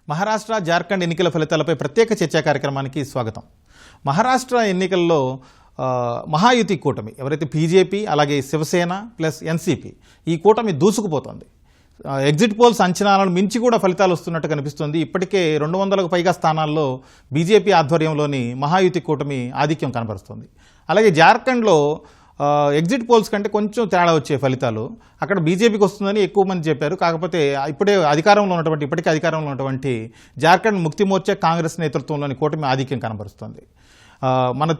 మహారాష్ట్ర జార్ఖండ్ ఎన్నికల ఫలితాలపై ప్రత్యేక చర్చా కార్యక్రమానికి స్వాగతం. మహారాష్ట్ర ఎన్నికల్లో మహాయుతి కూటమి ఎవరైతే బీజేపీ అలాగే శివసేన ప్లస్ ఎన్సీపీ ఈ కూటమి దూసుకుపోతోంది. ఎగ్జిట్ పోల్స్ అంచనాలను మించి కూడా ఫలితాలు వస్తున్నట్టు కనిపిస్తుంది. ఇప్పటికే 200కు పైగా స్థానాల్లో బీజేపీ ఆధ్వర్యంలోని మహాయుతి కూటమి ఆధిక్యం కనబరుస్తుంది. అలాగే జార్ఖండ్లో ఎగ్జిట్ పోల్స్ కంటే కొంచెం తేడా వచ్చే ఫలితాలు అక్కడ బీజేపీకి వస్తుందని ఎక్కువ మంది చెప్పారు. కాకపోతే ఇప్పటికే అధికారంలో ఉన్నటువంటి జార్ఖండ్ ముక్తి మోర్చా కాంగ్రెస్ నేతృత్వంలోని కూటమి ఆధిక్యం కనబరుస్తుంది. మన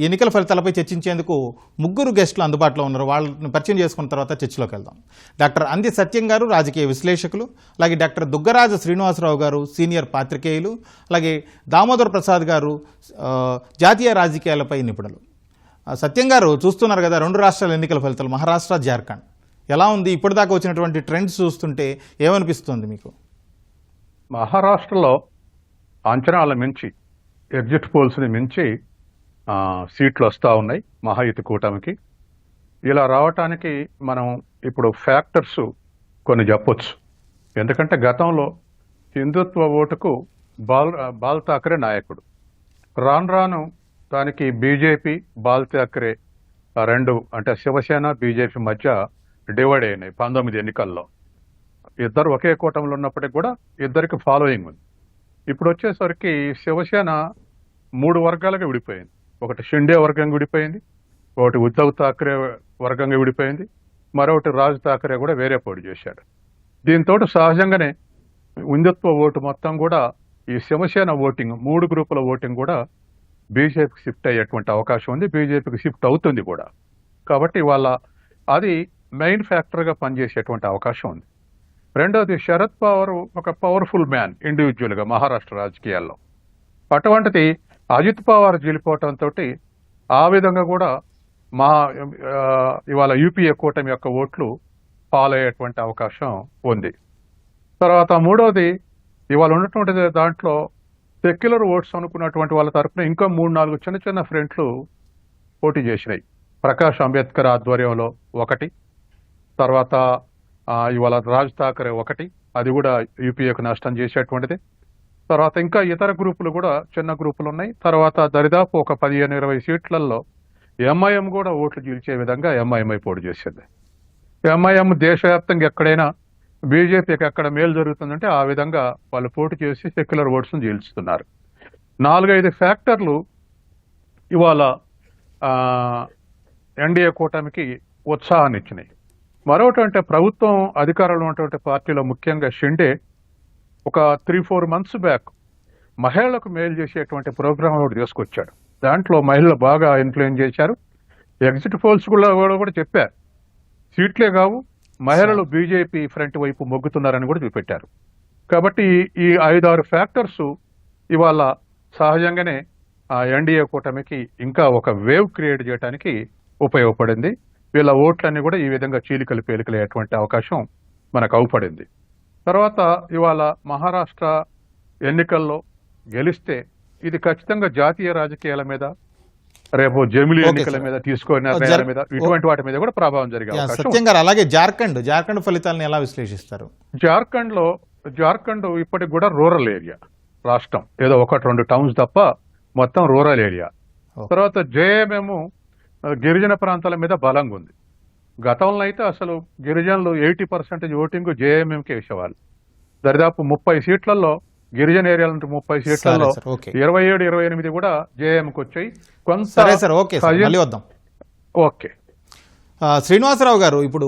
ఎన్నికల ఫలితాలపై చర్చించేందుకు ముగ్గురు గెస్టులు అందుబాటులో ఉన్నారు. వాళ్ళని పరిచయం చేసుకున్న తర్వాత చర్చలోకి వెళ్దాం. డాక్టర్ అంది సత్యం గారు రాజకీయ విశ్లేషకులు, అలాగే డాక్టర్ దుగ్గరాజ శ్రీనివాసరావు గారు సీనియర్ పాత్రికేయులు, అలాగే దామోదర్ ప్రసాద్ గారు జాతీయ రాజకీయాలపై నిపుణులు. సత్యం గారు, చూస్తున్నారు కదా 2 రాష్ట్రాల ఎన్నికల ఫలితాలు మహారాష్ట్ర జార్ఖండ్ ఎలా ఉంది? ఇప్పటిదాకా వచ్చినటువంటి ట్రెండ్స్ చూస్తుంటే ఏమనిపిస్తుంది మీకు? మహారాష్ట్రలో అంచనాల మించి ఎగ్జిట్ పోల్స్ని మించి సీట్లు వస్తూ ఉన్నాయి మహాయుతి కూటమికి. ఇలా రావటానికి మనం ఇప్పుడు ఫ్యాక్టర్స్ కొన్ని చెప్పొచ్చు. ఎందుకంటే గతంలో హిందుత్వ ఓటుకు బాల్ ఠాకరే నాయకుడు, రాను దానికి బీజేపీ బాల్ ఠాకరే రెండు అంటే శివసేన బీజేపీ మధ్య డివైడ్ అయినాయి 19 ఎన్నికల్లో. ఇద్దరు ఒకే కూటమిలో ఉన్నప్పటికీ కూడా ఇద్దరికి ఫాలోయింగ్ ఉంది. ఇప్పుడు వచ్చేసరికి శివసేన 3 వర్గాలుగా విడిపోయింది. ఒకటి షిండే వర్గంగా విడిపోయింది, ఒకటి ఉద్ధవ్ ఠాకరే వర్గంగా విడిపోయింది, మరొకటి రాజ్ ఠాకరే కూడా వేరే పోటీ చేశాడు. దీంతో సహజంగానే హిందుత్వ ఓటు మొత్తం కూడా ఈ శివసేన ఓటింగ్ 3 గ్రూపుల ఓటింగ్ కూడా బీజేపీకి షిఫ్ట్ అయ్యేటువంటి అవకాశం ఉంది, బీజేపీకి షిఫ్ట్ అవుతుంది కూడా. కాబట్టి వాళ్ళ అది మెయిన్ ఫ్యాక్టర్గా పనిచేసేటువంటి అవకాశం ఉంది. రెండోది శరద్ పవార్ ఒక పవర్ఫుల్ మ్యాన్ ఇండివిజువల్గా మహారాష్ట్ర రాజకీయాల్లో. అటువంటిది అజిత్ పవార్ గెలిపోవటంతో ఆ విధంగా కూడా ఇవాళ యూపీఏ కూటమి యొక్క ఓట్లు ఫాలో అయ్యేటువంటి అవకాశం ఉంది. తర్వాత మూడోది ఇవాళ ఉన్నటువంటి దాంట్లో సెక్యులర్ ఓట్స్ అనుకున్నటువంటి వాళ్ళ తరఫున ఇంకా 3-4 చిన్న ఫ్రంట్లు పోటీ చేసినాయి. ప్రకాష్ అంబేద్కర్ ఆధ్వర్యంలో ఒకటి, తర్వాత ఇవాళ రాజ్ ఠాకరే ఒకటి, అది కూడా యూపీఏకు నష్టం చేసేటువంటిది. తర్వాత ఇంకా ఇతర గ్రూపులు కూడా చిన్న గ్రూపులు ఉన్నాయి. తర్వాత దరిదాపు ఒక 15-20 సీట్లలో ఎంఐఎం కూడా ఓట్లు గెలిచే విధంగా ఎంఐఎంఐ పోటీ చేసింది. ఎంఐఎం దేశవ్యాప్తంగా ఎక్కడైనా బీజేపీకి ఎక్కడ మేలు జరుగుతుందంటే ఆ విధంగా వాళ్ళు పోటీ చేసి సెక్యులర్ ఓట్స్ను గెలుస్తున్నారు. 4-5 ఫ్యాక్టర్లు ఇవాళ ఎన్డీఏ కూటమికి ఉత్సాహాన్ని ఇచ్చినాయి. మరొకటి అంటే ప్రభుత్వం అధికారంలో ఉన్నటువంటి పార్టీలో ముఖ్యంగా షిండే ఒక 3-4 మంత్స్ బ్యాక్ మహిళలకు మేలు చేసేటువంటి ప్రోగ్రాం ఒకటి తీసుకొచ్చాడు. దాంట్లో మహిళలు బాగా ఇన్ఫ్లుయెన్స్ చేశారు. ఎగ్జిట్ పోల్స్ కూడా చెప్పారు సీట్లే కావు, మహిళలు బీజేపీ ఫ్రంట్ వైపు మొగ్గుతున్నారని కూడా చూపెట్టారు. కాబట్టి ఈ 5-6 ఫ్యాక్టర్స్ ఇవాళ సహజంగానే ఎన్డీఏ కూటమికి ఇంకా ఒక వేవ్ క్రియేట్ చేయడానికి ఉపయోగపడింది. వీళ్ళ ఓట్లన్నీ కూడా ఈ విధంగా చీలికలు పేలికలయ్యేటువంటి అవకాశం మనకు అవపడింది. తర్వాత ఇవాళ మహారాష్ట్ర ఎన్నికల్లో గెలిస్తే ఇది ఖచ్చితంగా జాతీయ రాజకీయాల మీద, రేపు జమిలీ ఎన్నికల మీద తీసుకునే నిర్ణయాల మీద, ఇటువంటి వాటి మీద కూడా ప్రభావం జరిగే అవకాశం. సత్యం గారు, అలాగే జార్ఖండ్ ఫలితాలను ఎలా విశ్లేషిస్తారు? జార్ఖండ్ ఇప్పటికి కూడా రూరల్ ఏరియా రాష్ట్రం, ఏదో 1-2 టౌన్స్ తప్ప మొత్తం రూరల్ ఏరియా. తర్వాత జేఎంఎం గిరిజన ప్రాంతాల మీద బలంగా ఉంది. గతంలో అయితే అసలు గిరిజనులు 80% ఓటింగ్ జేఎంఎంకి వేసేవాళ్ళు. దరిదాపు 30 సీట్లలో గిరిజన ఏరియాల 30 సీట్లలో 27-28 కూడా జేఎంకి వచ్చాయి. ఓకే శ్రీనివాసరావు గారు, ఇప్పుడు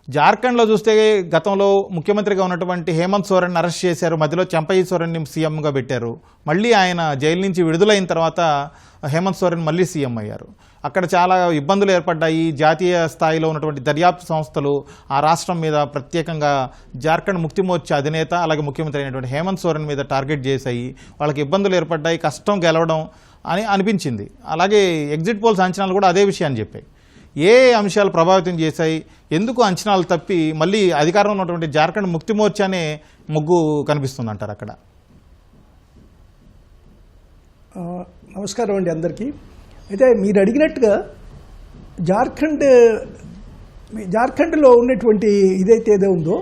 జార్ఖండ్లో చూస్తే గతంలో ముఖ్యమంత్రిగా ఉన్నటువంటి హేమంత్ సోరెన్ అరెస్ట్ చేశారు, మధ్యలో చంపై సోరెన్ని సీఎంగా పెట్టారు. మళ్ళీ ఆయన జైలు నుంచి విడుదలైన తర్వాత హేమంత్ సోరెన్ మళ్ళీ సీఎం అయ్యారు. అక్కడ చాలా ఇబ్బందులు ఏర్పడ్డాయి. జాతీయ స్థాయిలో ఉన్నటువంటి దర్యాప్తు సంస్థలు ఆ రాష్ట్రం మీద ప్రత్యేకంగా జార్ఖండ్ ముక్తి మోర్చా అధినేత అలాగే ముఖ్యమంత్రి అయినటువంటి హేమంత్ సోరెన్ మీద టార్గెట్ చేశాయి. వాళ్ళకి ఇబ్బందులు ఏర్పడ్డాయి, కష్టం గెలవడం అని అనిపించింది. అలాగే ఎగ్జిట్ పోల్స్ అంచనాలు కూడా అదే విషయాన్ని చెప్పాయి. ఏ అంశాలు ప్రభావితం చేశాయి? ఎందుకు అంచనాలు తప్పి మళ్ళీ అధికారంలో ఉన్నటువంటి జార్ఖండ్ ముక్తి మోర్చానే ముగ్గు కనిపిస్తుంది అంటారు అక్కడ? నమస్కారం అండి అందరికీ. అయితే మీరు అడిగినట్టుగా జార్ఖండ్లో ఉన్నటువంటి ఇదైతే ఏదో ఉందో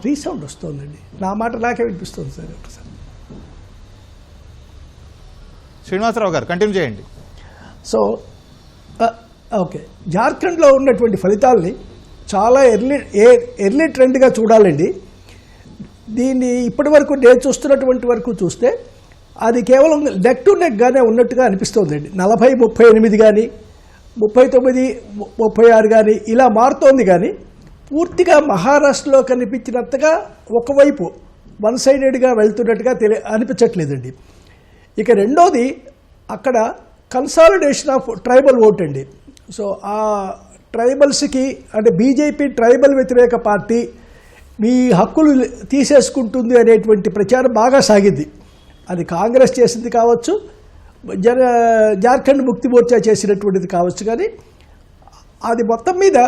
రీసౌండ్ వస్తుందండి. నా మాట నాకే వినిపిస్తుంది సార్. ఒకసారి శ్రీనివాసరావు గారు కంటిన్యూ చేయండి. సో ఓకే, జార్ఖండ్లో ఉన్నటువంటి ఫలితాలని చాలా ఎర్లీ ట్రెండ్గా చూడాలండి. దీన్ని ఇప్పటి వరకు నేను చూస్తున్నటువంటి వరకు చూస్తే అది కేవలం నెక్ టు నెక్గానే ఉన్నట్టుగా అనిపిస్తోందండి. 40-38 కానీ 39-36 కానీ ఇలా మారుతోంది. కానీ పూర్తిగా మహారాష్ట్రలో కనిపించినంతగా ఒకవైపు వన్ సైడెడ్గా వెళ్తున్నట్టుగా అనిపించట్లేదండి. ఇక రెండోది, అక్కడ కన్సాలిడేషన్ ఆఫ్ ట్రైబల్ ఓట్ అండి. సో ఆ ట్రైబల్స్కి అంటే బీజేపీ ట్రైబల్ వ్యతిరేక పార్టీ మీ హక్కులు తీసేసుకుంటుంది అనేటువంటి ప్రచారం బాగా సాగింది. అది కాంగ్రెస్ చేసింది కావచ్చు, జార్ఖండ్ ముక్తి మోర్చా చేసినటువంటిది కావచ్చు. కానీ అది మొత్తం మీద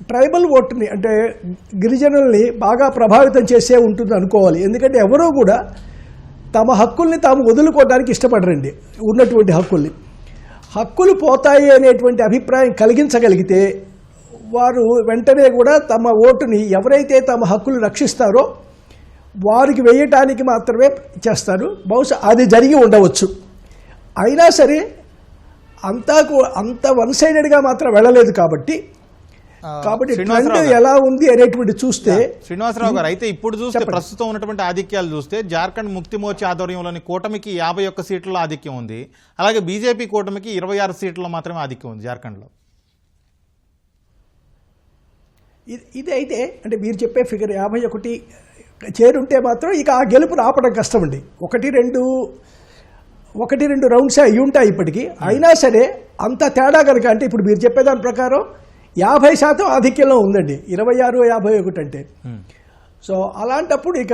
ట్రైబల్ ఓటుని అంటే గిరిజనుల్ని బాగా ప్రభావితం చేసే ఉంటుంది అనుకోవాలి. ఎందుకంటే ఎవరూ కూడా తమ హక్కుల్ని తాము వదులుకోవడానికి ఇష్టపడరండి. ఉన్నటువంటి హక్కులు పోతాయి అనేటువంటి అభిప్రాయం కలిగించగలిగితే వారు వెంటనే కూడా తమ ఓటుని ఎవరైతే తమ హక్కులు రక్షిస్తారో వారికి వేయటానికి మాత్రమే చేస్తారు. బహుశా అది జరిగి ఉండవచ్చు. అయినా సరే అంత వన్ సైడెడ్గా మాత్రం వెళ్ళలేదు. కాబట్టి ట్రెండ్ ఎలా ఉంది అనేటువంటి చూస్తే శ్రీనివాసరావు గారు, అయితే ఇప్పుడు చూస్తే ప్రస్తుతం ఉన్నటువంటి ఆధిక్యాలు చూస్తే జార్ఖండ్ ముక్తి మోర్చా ఆధ్వర్యంలోని కూటమికి 51 సీట్లలో ఆధిక్యం ఉంది. అలాగే బీజేపీ కూటమికి 26 సీట్లలో మాత్రమే ఆధిక్యం ఉంది జార్ఖండ్లో. ఇది అయితే అంటే మీరు చెప్పే ఫిగర్ 51 చేరుంటే మాత్రం ఇక ఆ గెలుపును ఆపడం కష్టమండి. 1-2 రౌండ్సే అయి ఉంటాయి ఇప్పటికీ. అయినా సరే అంత తేడా కనుక అంటే ఇప్పుడు మీరు చెప్పేదాని ప్రకారం 50% ఆధిక్యంలో ఉందండి. 26-51 అంటే. సో అలాంటప్పుడు ఇక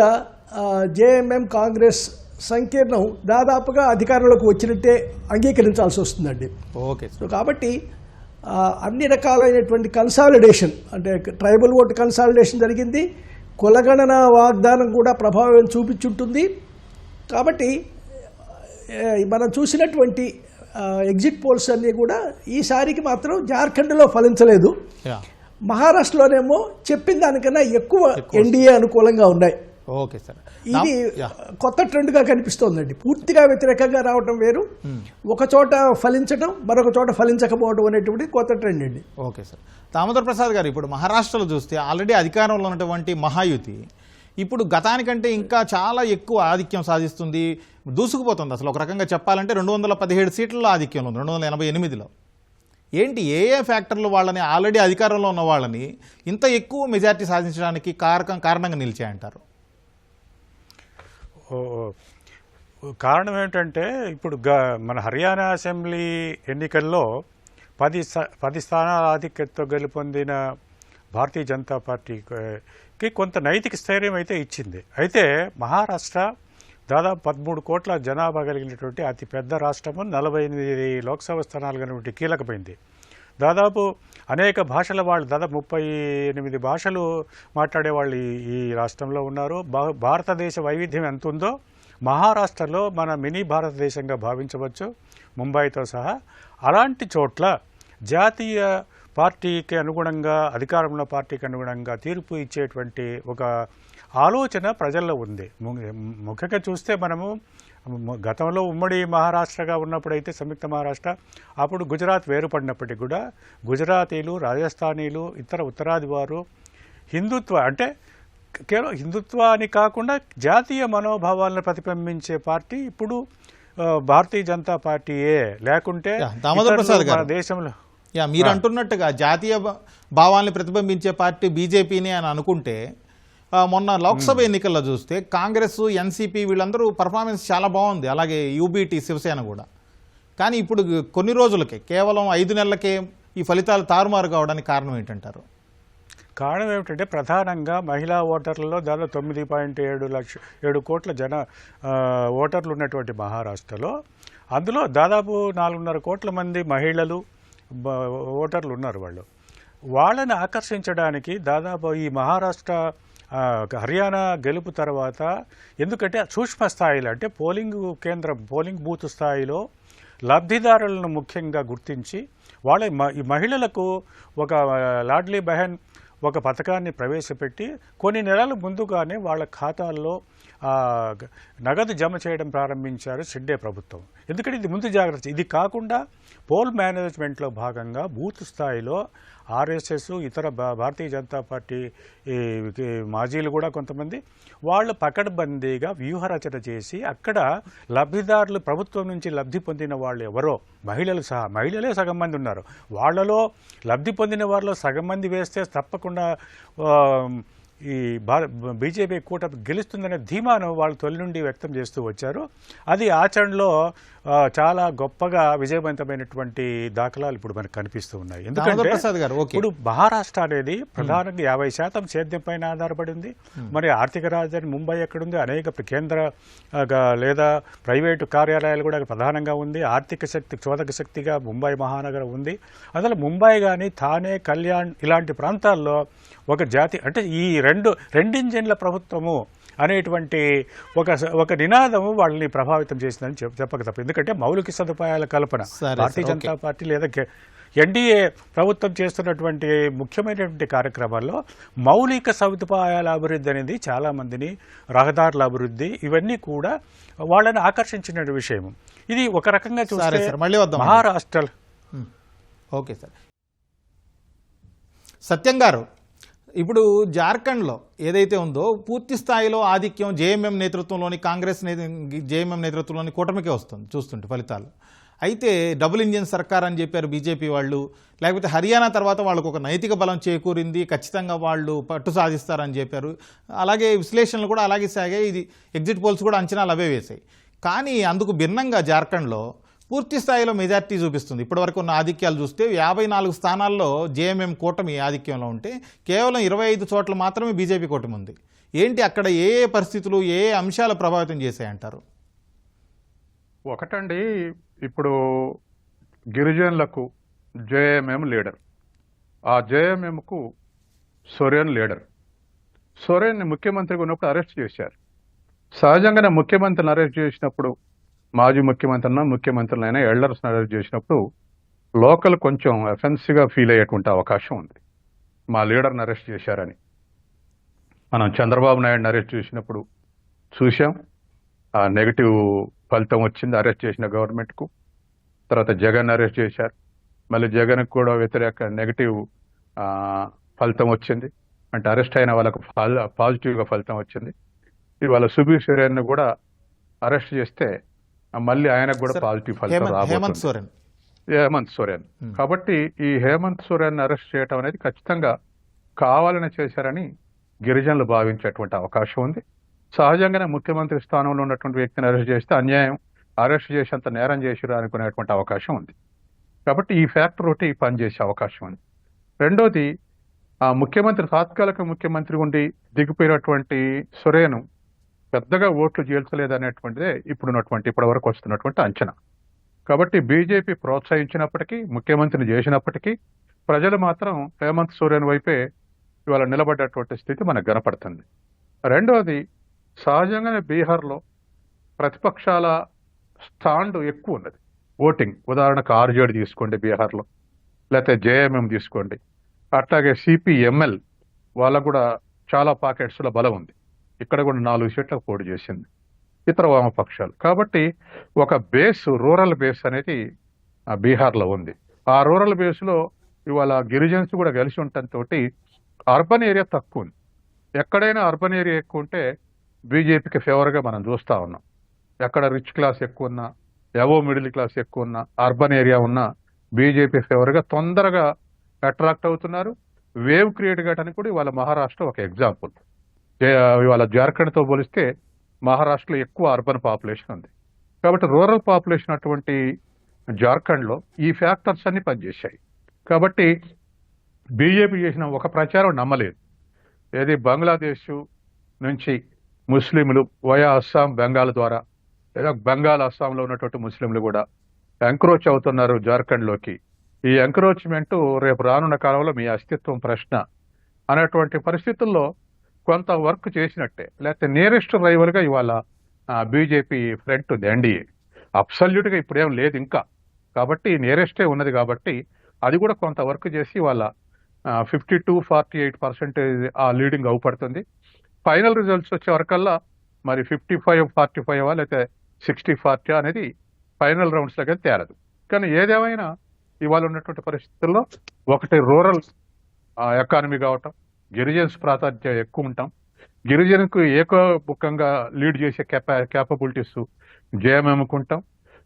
జేఎంఎం కాంగ్రెస్ సంకీర్ణం దాదాపుగా అధికారంలోకి వచ్చినట్టే అంగీకరించాల్సి వస్తుందండి. ఓకే. సో కాబట్టి అన్ని రకాలైనటువంటి కన్సాలిడేషన్ అంటే ట్రైబల్ ఓటు కన్సాలిడేషన్ జరిగింది. కులగణన వాగ్దానం కూడా ప్రభావం చూపించుంటుంది. కాబట్టి మనం చూసినటువంటి ఎగ్జిట్ పోల్స్ అన్నీ కూడా ఈసారికి మాత్రం జార్ఖండ్లో ఫలించలేదు. మహారాష్ట్రలోనేమో చెప్పిన దానికన్నా ఎక్కువ ఎన్డీఏ అనుకూలంగా ఉన్నాయి. ఓకే సార్, ఇది కొత్త ట్రెండ్గా కనిపిస్తోందండి. పూర్తిగా వ్యతిరేకంగా రావడం వేరు, ఒక చోట ఫలించడం మరొక చోట ఫలించకపోవడం అనేటువంటి కొత్త ట్రెండ్ అండి. Okay sir. దామోదర్ ప్రసాద్ గారు, ఇప్పుడు మహారాష్ట్రలో చూస్తే ఆల్రెడీ అధికారంలో ఉన్నటువంటి మహాయుతి ఇప్పుడు గతానికంటే ఇంకా చాలా ఎక్కువ ఆధిక్యం సాధిస్తుంది, దూసుకుపోతుంది. అసలు ఒక రకంగా చెప్పాలంటే 217 సీట్లలో ఆధిక్యంలో ఉంది 288లో. ఏంటి ఏ ఫ్యాక్టర్లు వాళ్ళని ఆల్రెడీ అధికారంలో ఉన్న వాళ్ళని ఇంత ఎక్కువ మెజారిటీ సాధించడానికి కారణంగా నిలిచాయంటారు? కారణం ఏమిటంటే ఇప్పుడు మన హర్యానా అసెంబ్లీ ఎన్నికల్లో 10 స్థానాల ఆధిక్యతతో గెలుపొందిన భారతీయ జనతా పార్టీకి కొంత నైతిక స్థైర్యం అయితే ఇచ్చింది. అయితే మహారాష్ట్ర దాదాపు 13 కోట్ల జనాభా కలిగినటువంటి అతి పెద్ద రాష్ట్రము, 48 లోక్సభ స్థానాలు కలిగినటువంటి కీలకమైంది. దాదాపు అనేక భాషల వాళ్ళు, దాదాపు 38 భాషలు మాట్లాడే వాళ్ళు ఈ రాష్ట్రంలో ఉన్నారు. భారతదేశ వైవిధ్యం ఎంత ఉందో మహారాష్ట్రలో మన మినీ భారతదేశంగా భావించవచ్చు, ముంబైతో సహా. అలాంటి చోట్ల జాతీయ పార్టీకి అనుగుణంగా, అధికారంలో పార్టీకి అనుగుణంగా తీర్పు ఇచ్చేటువంటి ఒక ఆలోచన ప్రజల్లో ఉంది. ముఖ్యంగా చూస్తే మనము గతంలో ఉమ్మడి మహారాష్ట్రగా ఉన్నప్పుడైతే సంయుక్త మహారాష్ట్ర, అప్పుడు గుజరాత్ వేరుపడినప్పటికీ కూడా గుజరాతీలు, రాజస్థానీలు, ఇతర ఉత్తరాది వారు హిందుత్వ అంటే కేవలం హిందుత్వాన్ని కాకుండా జాతీయ మనోభావాలను ప్రతిబింబించే పార్టీ ఇప్పుడు భారతీయ జనతా పార్టీయే. లేకుంటే మన దేశంలో మీరు అంటున్నట్టుగా జాతీయ భావాల్ని ప్రతిబింబించే పార్టీ బీజేపీని అని అనుకుంటే, మొన్న లోక్సభ ఎన్నికల్లో చూస్తే కాంగ్రెస్, ఎన్సీపీ వీళ్ళందరూ పర్ఫార్మెన్స్ చాలా బాగుంది, అలాగే యూబీటీ, శివసేన కూడా. కానీ ఇప్పుడు కొన్ని రోజులకే, కేవలం 5 నెలలకే ఈ ఫలితాలు తారుమారు కావడానికి కారణం ఏంటంటారు? కారణం ఏమిటంటే ప్రధానంగా మహిళా ఓటర్లలో దాదాపు 9.7 కోట్ల ఓటర్లు ఉన్నటువంటి మహారాష్ట్రలో, అందులో దాదాపు 4.5 కోట్ల మంది మహిళలు ఓటర్లు ఉన్నారు. వాళ్ళని ఆకర్షించడానికి దాదాపు ఈ మహారాష్ట్ర హర్యానా గెలుపు తర్వాత, ఎందుకంటే సూక్ష్మ స్థాయిలో అంటే పోలింగ్ బూత్ స్థాయిలో లబ్ధిదారులను ముఖ్యంగా గుర్తించి ఈ మహిళలకు ఒక లాడ్లీ బెహన్ ఒక పథకాన్ని ప్రవేశపెట్టి కొన్ని నెలల ముందుగానే వాళ్ళ ఖాతాల్లో నగదు జమ చేయడం ప్రారంభించారు షిండే ప్రభుత్వం. ఎందుకంటే ఇది ముందు జాగ్రత్త. ఇది కాకుండా పోల్ మేనేజ్మెంట్లో భాగంగా బూత్ స్థాయిలో ఆర్ఎస్ఎస్, ఇతర భారతీయ జనతా పార్టీ మాజీలు కూడా కొంతమంది వాళ్ళు పకడ్బందీగా వ్యూహరచన చేసి అక్కడ లబ్ధిదారులు, ప్రభుత్వం నుంచి లబ్ధి పొందిన వాళ్ళు ఎవరో మహిళలే సగం మంది ఉన్నారు. వాళ్ళలో లబ్ధి పొందిన వారిలో సగం మంది వేస్తే తప్పకుండా ఈ బీజేపీ కూటమి గెలుస్తుందనే ధీమాను వాళ్ళు తొలి నుండి వ్యక్తం చేస్తూ వచ్చారు. అది ఆచరణలో చాలా గొప్పగా విజయవంతమైనటువంటి దాఖలాలు ఇప్పుడు మనకు కనిపిస్తూ ఉన్నాయి. ఎందుకంటే ఇప్పుడు మహారాష్ట్ర అనేది ప్రధానంగా 50% సేద్యం పైన ఆధారపడి ఉంది. మరి ఆర్థిక రాజధాని ముంబై ఎక్కడుంది, అనేక కేంద్ర లేదా ప్రైవేటు కార్యాలయాలు కూడా ప్రధానంగా ఉంది. ఆర్థిక శక్తి, చోదక శక్తిగా ముంబై మహానగరం ఉంది. అందులో ముంబై కానీ, థానే, కళ్యాణ్ ఇలాంటి ప్రాంతాల్లో ఒక జాతి అంటే ఈ రెండింజన్ల ప్రభుత్వము అనేటువంటి ఒక నినాదము వాళ్ళని ప్రభావితం చేసిందని చెప్పక తప్ప. ఎందుకంటే మౌలిక సదుపాయాల కల్పన భారతీయ జనతా పార్టీ లేదా ఎన్డీఏ ప్రభుత్వం చేస్తున్నటువంటి ముఖ్యమైనటువంటి కార్యక్రమాల్లో మౌలిక సదుపాయాల అభివృద్ధి అనేది చాలా మందిని, రహదారుల అభివృద్ధి, ఇవన్నీ కూడా వాళ్ళని ఆకర్షించిన విషయం. ఇది ఒక రకంగా చూస్తే మహారాష్ట్ర. Okay sir. సత్యం గారు, ఇప్పుడు జార్ఖండ్లో ఏదైతే ఉందో పూర్తి స్థాయిలో ఆధిక్యం జేఎంఎం నేతృత్వంలోని జేఎంఎం నేతృత్వంలోని కూటమికే వస్తుంది చూస్తుంటే ఫలితాలు. అయితే డబుల్ ఇంజిన్ సర్కార్ అని చెప్పారు బీజేపీ వాళ్ళు. లేకపోతే హర్యానా తర్వాత వాళ్ళకు ఒక నైతిక బలం చేకూరింది, ఖచ్చితంగా వాళ్ళు పట్టు సాధిస్తారని చెప్పారు. అలాగే విశ్లేషణలు కూడా అలాగే సాగాయి. ఇది ఎగ్జిట్ పోల్స్ కూడా అంచనాలు అవే వేశాయి. కానీ అందుకు భిన్నంగా జార్ఖండ్లో పూర్తి స్థాయిలో మెజార్టీ చూపిస్తుంది. ఇప్పటివరకు ఉన్న ఆధిక్యాలు చూస్తే 54 స్థానాల్లో జేఎంఎం కూటమి ఆధిక్యంలో ఉంటే కేవలం 25 చోట్ల మాత్రమే బీజేపీ కూటమి ఉంది. ఏంటి అక్కడ ఏ పరిస్థితులు, ఏ అంశాలు ప్రభావితం చేశాయంటారు? ఒకటండి, ఇప్పుడు గిరిజనులకు జేఎంఎం లీడర్, ఆ జేఎంఎంకు సోరెన్ లీడర్. సోరెన్ని ముఖ్యమంత్రిగా ఉన్నప్పుడు అరెస్ట్ చేశారు. సహజంగానే ముఖ్యమంత్రిని అరెస్ట్ చేసినప్పుడు, మాజీ ముఖ్యమంత్రులైనా ఎల్డర్స్ని అరెస్ట్ చేసినప్పుడు లోకల్ కొంచెం అఫెన్సివ్గా ఫీల్ అయ్యేటువంటి అవకాశం ఉంది. మా లీడర్ని అరెస్ట్ చేశారని. మనం చంద్రబాబు నాయుడుని అరెస్ట్ చేసినప్పుడు చూసాం, ఆ నెగిటివ్ ఫలితం వచ్చింది అరెస్ట్ చేసిన గవర్నమెంట్కు. తర్వాత జగన్ అరెస్ట్ చేశారు, మళ్ళీ జగన్కి కూడా వ్యతిరేక నెగిటివ్ ఫలితం వచ్చింది. అంటే అరెస్ట్ అయిన వాళ్ళకు పాజిటివ్గా ఫలితం వచ్చింది. ఇవాళ సుబీర్ సోరెన్ కూడా అరెస్ట్ చేస్తే మళ్ళీ ఆయనకు కూడా పాజిటివ్ ఫలితం రాబోతుంది, హేమంత్ సోరెన్. కాబట్టి ఈ హేమంత్ సోరెన్ అరెస్ట్ చేయడం అనేది ఖచ్చితంగా కావాలని చేశారని గిరిజనులు భావించేటువంటి అవకాశం ఉంది. సహజంగానే ముఖ్యమంత్రి స్థానంలో ఉన్నటువంటి వ్యక్తిని అరెస్ట్ చేస్తే అన్యాయం, అరెస్ట్ చేసేంత నేరం చేసిరా అనుకునేటువంటి అవకాశం ఉంది. కాబట్టి ఈ ఫ్యాక్టర్ ఒకటి పనిచేసే అవకాశం ఉంది. రెండోది, ఆ ముఖ్యమంత్రి తాత్కాలిక ముఖ్యమంత్రి ఉండి దిగిపోయినటువంటి సోరెన్ పెద్దగా ఓట్లు చేల్చలేదనేటువంటిదే ఇప్పటి వరకు వస్తున్నటువంటి అంచనా. కాబట్టి బీజేపీ ప్రోత్సహించినప్పటికీ, ముఖ్యమంత్రిని చేసినప్పటికీ ప్రజలు మాత్రం హేమంత్ సోరెన్ వైపే ఇవాళ నిలబడ్డటువంటి స్థితి మనకు కనపడుతుంది. రెండవది, సహజంగానే బీహార్లో ప్రతిపక్షాల స్టాండ్ ఎక్కువ ఉన్నది ఓటింగ్. ఉదాహరణకు ఆర్జేడీ తీసుకోండి బీహార్లో, లేకపోతే జేఎంఎం తీసుకోండి, అట్లాగే సిపిఎంఎల్ వాళ్ళకు కూడా చాలా పాకెట్స్లో బలం ఉంది. ఇక్కడ కూడా 4 సీట్లకు పోటీ చేసింది ఇతర వామపక్షాలు. కాబట్టి ఒక బేస్, రూరల్ బేస్ అనేది బీహార్లో ఉంది. ఆ రూరల్ బేస్లో ఇవాళ గిరిజన్స్ కూడా కలిసి ఉండటంతో అర్బన్ ఏరియా తక్కువ ఉంది. ఎక్కడైనా అర్బన్ ఏరియా ఎక్కువ ఉంటే బీజేపీకి ఫేవర్గా మనం చూస్తూ ఉన్నాం. ఎక్కడ రిచ్ క్లాస్ ఎక్కువ ఉన్నా, ఎవో మిడిల్ క్లాస్ ఎక్కువ ఉన్నా, అర్బన్ ఏరియా ఉన్నా బీజేపీ ఫేవర్గా తొందరగా అట్రాక్ట్ అవుతున్నారు. వేవ్ క్రియేట్ చేయడానికి కూడా ఇవాళ మహారాష్ట్ర ఒక ఎగ్జాంపుల్. ఇవాళ జార్ఖండ్తో పోలిస్తే మహారాష్ట్రలో ఎక్కువ అర్బన్ పాపులేషన్ ఉంది. కాబట్టి రూరల్ పాపులేషన్ అటువంటి జార్ఖండ్లో ఈ ఫ్యాక్టర్స్ అన్ని పనిచేశాయి. కాబట్టి బీజేపీ చేసిన ఒక ప్రచారం నమ్మలేదు. ఏది బంగ్లాదేశ్ నుంచి ముస్లింలు వయా అస్సాం, బెంగాల్ ద్వారా, లేదా బెంగాల్, అస్సాంలో ఉన్నటువంటి ముస్లింలు కూడా ఎంక్రోచ్ అవుతున్నారు జార్ఖండ్లోకి. ఈ ఎంక్రోచ్మెంట్ రేపు రానున్న కాలంలో మీ అస్తిత్వం ప్రశ్న అనేటువంటి పరిస్థితుల్లో కొంత వర్క్ చేసినట్టే. లేకపోతే నియరెస్ట్ రైవల్గా ఇవాళ బీజేపీ ఫ్రంట్ ఉంది ఎన్డీఏ. అబ్సల్యూట్గా ఇప్పుడేం లేదు ఇంకా. కాబట్టి నియరెస్టే ఉన్నది. కాబట్టి అది కూడా కొంత వర్క్ చేసి ఇవాళ 52-48% ఆ లీడింగ్ అవుపడుతుంది. ఫైనల్ రిజల్ట్స్ వచ్చే వరకల్లా మరి 55-45 లేకపోతే 60-40 అనేది ఫైనల్ రౌండ్స్ దగ్గర తేరదు. కానీ ఏదేమైనా ఇవాళ ఉన్నటువంటి పరిస్థితుల్లో ఒకటి రూరల్ ఎకానమీ కావటం, గిరిజన్స్ ప్రాధాన్యత ఎక్కువ ఉంటాం, గిరిజనకు ఏకముఖంగా లీడ్ చేసే క్యాపబిలిటీస్ జయమేముకుంటాం,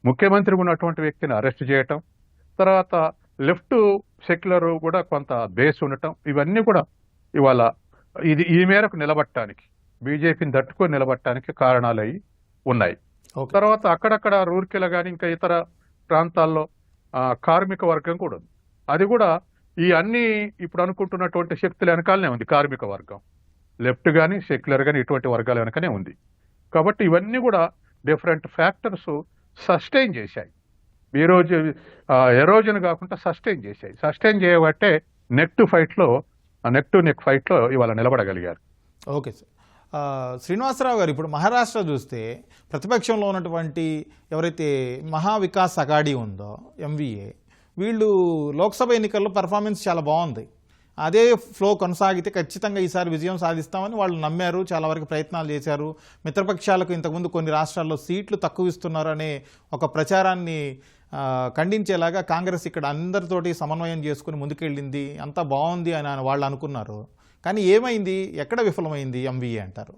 ముఖ్యమంత్రి ఉన్నటువంటి వ్యక్తిని అరెస్ట్ చేయటం, తర్వాత లెఫ్ట్ సెక్యులర్ కూడా కొంత బేస్ ఉండటం, ఇవన్నీ కూడా ఇవాళ ఈ మేరకు నిలబట్టడానికి, బీజేపీని తట్టుకొని నిలబట్టడానికి కారణాలు అయి ఉన్నాయి. తర్వాత అక్కడక్కడ రూర్కెలా కానీ ఇంకా ఇతర ప్రాంతాల్లో కార్మిక వర్గం కూడా ఉంది. అది కూడా ఈ అన్ని ఇప్పుడు అనుకుంటున్నటువంటి శక్తుల వెనకాలనే ఉంది. కార్మిక వర్గం లెఫ్ట్ కానీ సెక్యులర్ కానీ ఇటువంటి వర్గాల వెనకనే ఉంది. కాబట్టి ఇవన్నీ కూడా డిఫరెంట్ ఫ్యాక్టర్స్ సస్టైన్ చేశాయి. ఈరోజు ఎరోజన్ కాకుండా సస్టైన్ చేశాయి. సస్టైన్ చేయబట్టే నెక్ టు నెక్ ఫైట్లో ఇవాళ నిలబడగలిగారు. Okay sir. శ్రీనివాసరావు గారు, ఇప్పుడు మహారాష్ట్ర చూస్తే ప్రతిపక్షంలో ఉన్నటువంటి ఎవరైతే మహా వికాస్ అఘాడీ ఉందో ఎంవీఏ, వీళ్ళు లోక్సభ ఎన్నికల్లో పర్ఫార్మెన్స్ చాలా బాగుంది. అదే ఫ్లో కొనసాగితే ఖచ్చితంగా ఈసారి విజయం సాధిస్తామని వాళ్ళు నమ్మారు, చాలా వరకు ప్రయత్నాలు చేశారు. మిత్రపక్షాలకు ఇంతకుముందు కొన్ని రాష్ట్రాల్లో సీట్లు తక్కువ ఇస్తున్నారు అనే ఒక ప్రచారాన్ని ఖండించేలాగా కాంగ్రెస్ ఇక్కడ అందరితోటి సమన్వయం చేసుకుని ముందుకెళ్ళింది, అంతా బాగుంది అని వాళ్ళు అనుకున్నారు. కానీ ఏమైంది, ఎక్కడ విఫలమైంది ఎంవీఏ అంటారు?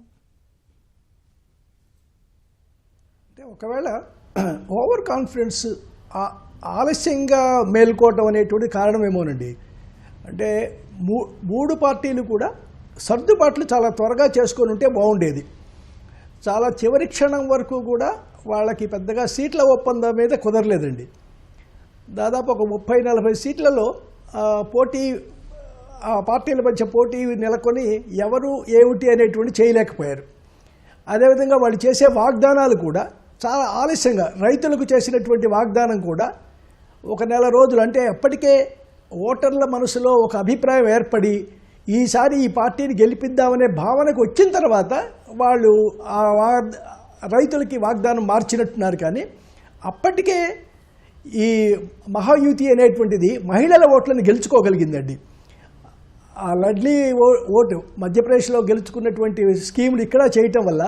అంటే ఒకవేళ ఓవర్ కాన్ఫిడెన్స్, ఆలస్యంగా మేల్కోవటం అనేటువంటి కారణమేమోనండి. అంటే మూడు పార్టీలు కూడా సర్దుబాట్లు చాలా త్వరగా చేసుకొని ఉంటే బాగుండేది. చాలా చివరి క్షణం వరకు కూడా వాళ్ళకి పెద్దగా సీట్ల ఒప్పందం మీద కుదరలేదండి. దాదాపు ఒక 30-40 సీట్లలో పోటీ, ఆ పార్టీల మధ్య పోటీ నెలకొని ఎవరు ఏమిటి అనేటువంటి చేయలేకపోయారు. అదేవిధంగా వాళ్ళు చేసే వాగ్దానాలు కూడా చాలా ఆలస్యంగా, రైతులకు చేసినటువంటి వాగ్దానం కూడా 1 నెల రోజులు, అంటే అప్పటికే ఓటర్ల మనసులో ఒక అభిప్రాయం ఏర్పడి ఈసారి ఈ పార్టీని గెలిపిద్దామనే భావనకు వచ్చిన తర్వాత వాళ్ళు రైతులకి వాగ్దానం మార్చినట్టున్నారు. కానీ అప్పటికే ఈ మహాయుతి అనేటువంటిది మహిళల ఓట్లను గెలుచుకోగలిగిందండి. ఆ లడ్లీ ఓటు మధ్యప్రదేశ్లో గెలుచుకున్నటువంటి స్కీములు ఇక్కడ చేయటం వల్ల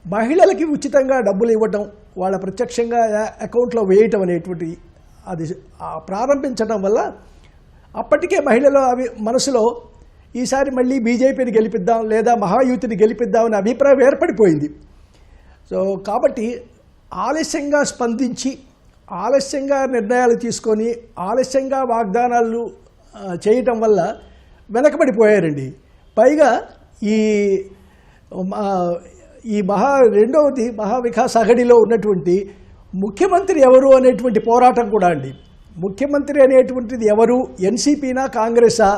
మహిళలకి ఉచితంగా డబ్బులు ఇవ్వటం, వాళ్ళ ప్రత్యక్షంగా అకౌంట్లో వేయటం అనేటువంటి అది ప్రారంభించడం వల్ల అప్పటికే మహిళల మనసులో ఈసారి మళ్ళీ బీజేపీని గెలిపిద్దాం లేదా మహాయుతిని గెలిపిద్దామనే అభిప్రాయం ఏర్పడిపోయింది. సో కాబట్టి ఆలస్యంగా స్పందించి, ఆలస్యంగా నిర్ణయాలు తీసుకొని, ఆలస్యంగా వాగ్దానాలు చేయటం వల్ల వెనకబడిపోయారండి. పైగా రెండవది మహావికాస్ అఘడీలో ఉన్నటువంటి ముఖ్యమంత్రి ఎవరు అనేటువంటి పోరాటం కూడా అండి. ముఖ్యమంత్రి అనేటువంటిది ఎవరు, ఎన్సీపీనా కాంగ్రెసా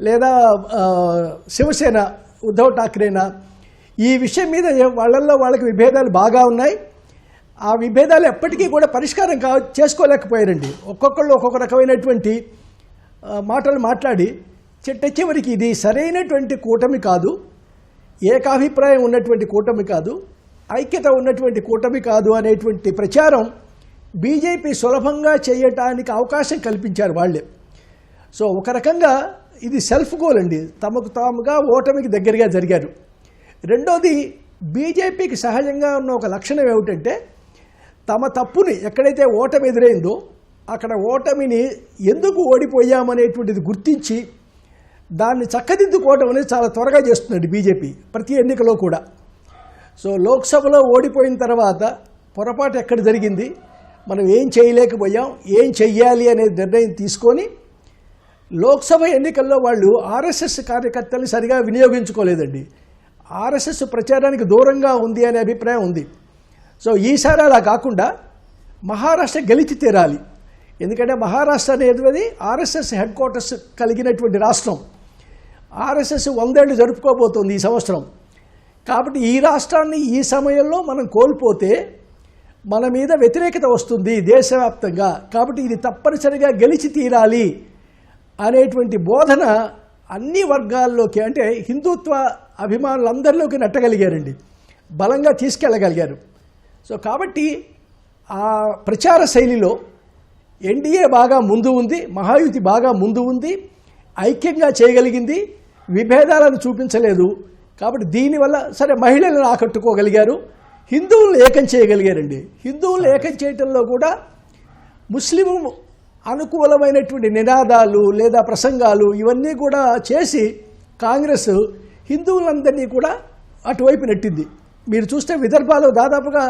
లేదా శివసేన ఉద్ధవ్ ఠాక్రేనా, ఈ విషయం మీద వాళ్ళకి విభేదాలు బాగా ఉన్నాయి. ఆ విభేదాలు ఎప్పటికీ కూడా పరిష్కారం చేసుకోలేకపోయారండి. ఒక్కొక్కళ్ళు ఒక్కొక్క రకమైనటువంటి మాటలు మాట్లాడి చివరికి ఇది సరైనటువంటి కూటమి కాదు, ఏకాభిప్రాయం ఉన్నటువంటి కూటమి కాదు, ఐక్యత ఉన్నటువంటి కూటమి కాదు అనేటువంటి ప్రచారం బీజేపీ సులభంగా చేయటానికి అవకాశం కల్పించారు వాళ్ళే. సో ఒక రకంగా ఇది సెల్ఫ్ గోల్ అండి, తమకు తాముగా ఓటమికి దగ్గరగా జరిగారు. రెండోది, బీజేపీకి సహజంగా ఉన్న ఒక లక్షణం ఏమిటంటే తమ తప్పుని, ఎక్కడైతే ఓటమి ఎదురైందో అక్కడ ఓటమిని ఎందుకు ఓడిపోయామనేటువంటిది గుర్తించి దాన్ని చక్కదిద్దుకోవడం అనేది చాలా త్వరగా చేస్తున్నాడు బీజేపీ ప్రతి ఎన్నికలో కూడా. సో లోక్సభలో ఓడిపోయిన తర్వాత పొరపాటు ఎక్కడ జరిగింది, మనం ఏం చేయలేకపోయాం, ఏం చెయ్యాలి అనే నిర్ణయం తీసుకొని లోక్సభ ఎన్నికల్లో వాళ్ళు ఆర్ఎస్ఎస్ కార్యకర్తలు సరిగా వినియోగించుకోలేదండి. ఆర్ఎస్ఎస్ ప్రచారానికి దూరంగా ఉంది అనే అభిప్రాయం ఉంది. సో ఈసారి అలా కాకుండా మహారాష్ట్ర గెలిచి తీరాలి. ఎందుకంటే మహారాష్ట్ర అనేది ఆర్ఎస్ఎస్ హెడ్ క్వార్టర్స్ కలిగినటువంటి రాష్ట్రం. ఆర్ఎస్ఎస్ 100 ఏళ్ళు జరుపుకోబోతోంది ఈ సంవత్సరం. కాబట్టి ఈ రాష్ట్రాన్ని ఈ సమయంలో మనం కోల్పోతే మన మీద వ్యతిరేకత వస్తుంది దేశవ్యాప్తంగా. కాబట్టి ఇది తప్పనిసరిగా గెలిచి తీరాలి అనేటువంటి బోధన అన్ని వర్గాల్లోకి, అంటే హిందుత్వ అభిమానులందరిలోకి నెట్టగలిగారండి, బలంగా తీసుకెళ్ళగలిగారు. సో కాబట్టి ఆ ప్రచార శైలిలో ఎన్డీఏ బాగా ముందు ఉంది, మహాయుతి బాగా ముందు ఉంది, ఐక్యంగా చేయగలిగింది, విభేదాలను చూపించలేదు. కాబట్టి దీనివల్ల సరే మహిళలను ఆకట్టుకోగలిగారు, హిందువులను ఏకం చేయగలిగారండి. హిందువులను ఏకం చేయటంలో కూడా ముస్లిం అనుకూలమైనటువంటి నినాదాలు లేదా ప్రసంగాలు ఇవన్నీ కూడా చేసి కాంగ్రెస్ హిందువులందరినీ కూడా అటువైపు నెట్టింది. మీరు చూస్తే విదర్భాలో దాదాపుగా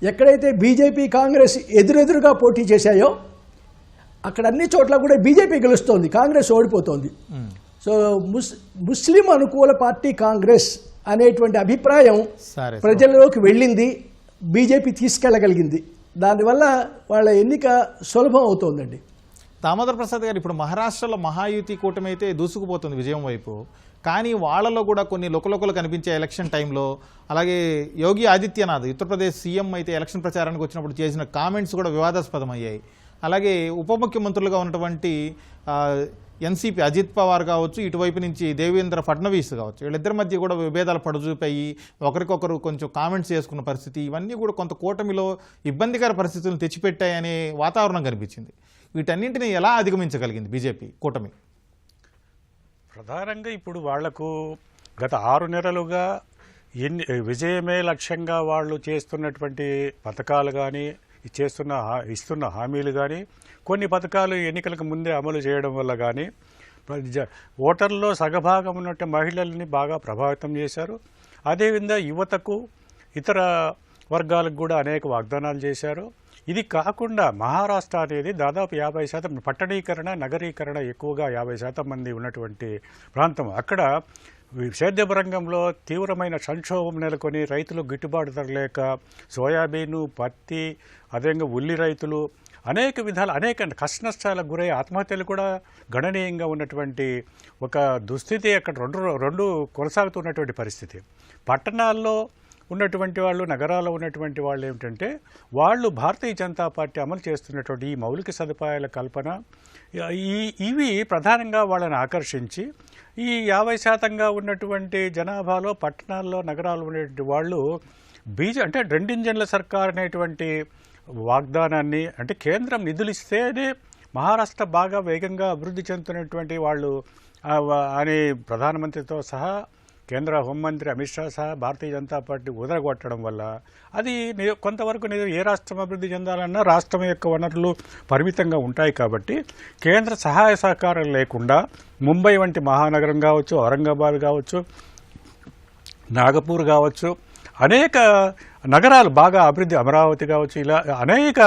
ఎక్కడైతే బీజేపీ కాంగ్రెస్ ఎదురెదురుగా పోటీ చేశాయో అక్కడ అన్ని చోట్ల కూడా బీజేపీ గెలుస్తోంది, కాంగ్రెస్ ఓడిపోతోంది. సో ముస్లిం అనుకూల పార్టీ కాంగ్రెస్ అనేటువంటి అభిప్రాయం సరే ప్రజల్లోకి వెళ్ళింది, బీజేపీ తీసుకెళ్ళగలిగింది. దానివల్ల వాళ్ళ ఎన్నిక సులభం అవుతోందండి. దామోదర్ ప్రసాద్ గారు, ఇప్పుడు మహారాష్ట్రలో మహాయుతి కూటమి అయితే దూసుకుపోతుంది విజయం వైపు. కానీ వాళ్ళలో కూడా కొన్ని లుకలుకలు కనిపించే ఎలక్షన్ టైంలో, అలాగే యోగి ఆదిత్యనాథ్ ఉత్తరప్రదేశ్ సీఎం అయితే ఎలక్షన్ ప్రచారానికి వచ్చినప్పుడు చేసిన కామెంట్స్ కూడా వివాదాస్పదమయ్యాయి. అలాగే ఉప ముఖ్యమంత్రులుగా ఉన్నటువంటి ఎన్సీపీ అజిత్ పవార్ కావచ్చు, ఇటువైపు నుంచి దేవేంద్ర ఫడ్నవీస్ కావచ్చు, వీళ్ళిద్దరి మధ్య కూడా విభేదాలు పడుచూపాయి, ఒకరికొకరు కొంచెం కామెంట్స్ చేసుకున్న పరిస్థితి, ఇవన్నీ కూడా కొంత కూటమిలో ఇబ్బందికర పరిస్థితులను తెచ్చిపెట్టాయనే వాతావరణం కనిపించింది. వీటన్నింటినీ ఎలా అధిగమించగలిగింది బీజేపీ కూటమి? ప్రధానంగా ఇప్పుడు వాళ్లకు గత 6 నెలలుగా విజయమే లక్ష్యంగా వాళ్ళు చేస్తున్నటువంటి పథకాలు కానీ, ఇస్తున్న హామీలు కానీ, కొన్ని పథకాలు ఎన్నికలకు ముందే అమలు చేయడం వల్ల కానీ ఓటర్లలో సగభాగం ఉన్నట్టు మహిళల్ని బాగా ప్రభావితం చేశారు. అదేవిధంగా యువతకు, ఇతర వర్గాలకు కూడా అనేక వాగ్దానాలు చేశారు. ఇది కాకుండా మహారాష్ట్ర అనేది దాదాపు 50% పట్టణీకరణ, నగరీకరణ ఎక్కువగా 50% మంది ఉన్నటువంటి ప్రాంతం. అక్కడ సేద్యపు రంగంలో తీవ్రమైన సంక్షోభం నెలకొని రైతులు గిట్టుబాటు ధర లేక సోయాబీను, పత్తి, అదేవిధంగా ఉల్లి రైతులు అనేక కష్టనష్టాలకు గురై ఆత్మహత్యలు కూడా గణనీయంగా ఉన్నటువంటి ఒక దుస్థితి అక్కడ రెండు కొనసాగుతున్నటువంటి పరిస్థితి. పట్టణాల్లో ఉన్నటువంటి వాళ్ళు, నగరాల్లో ఉన్నటువంటి వాళ్ళు ఏమిటంటే వాళ్ళు భారతీయ జనతా పార్టీ అమలు చేస్తున్నటువంటి ఈ మౌలిక సదుపాయాల కల్పన, ఇవి ప్రధానంగా వాళ్ళని ఆకర్షించి ఈ 50% ఉన్నటువంటి జనాభాలో పట్టణాల్లో, నగరాల్లో ఉన్నటువంటి వాళ్ళు అంటే 2 ఇంజన్ల సర్కార్ అనేటువంటి వాగ్దానాన్ని, అంటే కేంద్రం నిధులు ఇస్తేనే మహారాష్ట్ర బాగా వేగంగా అభివృద్ధి చెందుతున్నటువంటి వాళ్ళు అని ప్రధానమంత్రితో సహా, కేంద్ర హోంమంత్రి అమిత్ షా సహా భారతీయ జనతా పార్టీ ఉదరగొట్టడం వల్ల అది కొంతవరకు ఏ రాష్ట్రం అభివృద్ధి చెందాలన్నా రాష్ట్రం యొక్క వనరులు పరిమితంగా ఉంటాయి. కాబట్టి కేంద్ర సహాయ సహకారం లేకుండా ముంబై వంటి మహానగరం కావచ్చు, ఔరంగాబాద్ కావచ్చు, నాగపూర్ కావచ్చు, అనేక నగరాలు బాగా అభివృద్ధి, అమరావతి కావచ్చు, ఇలా అనేక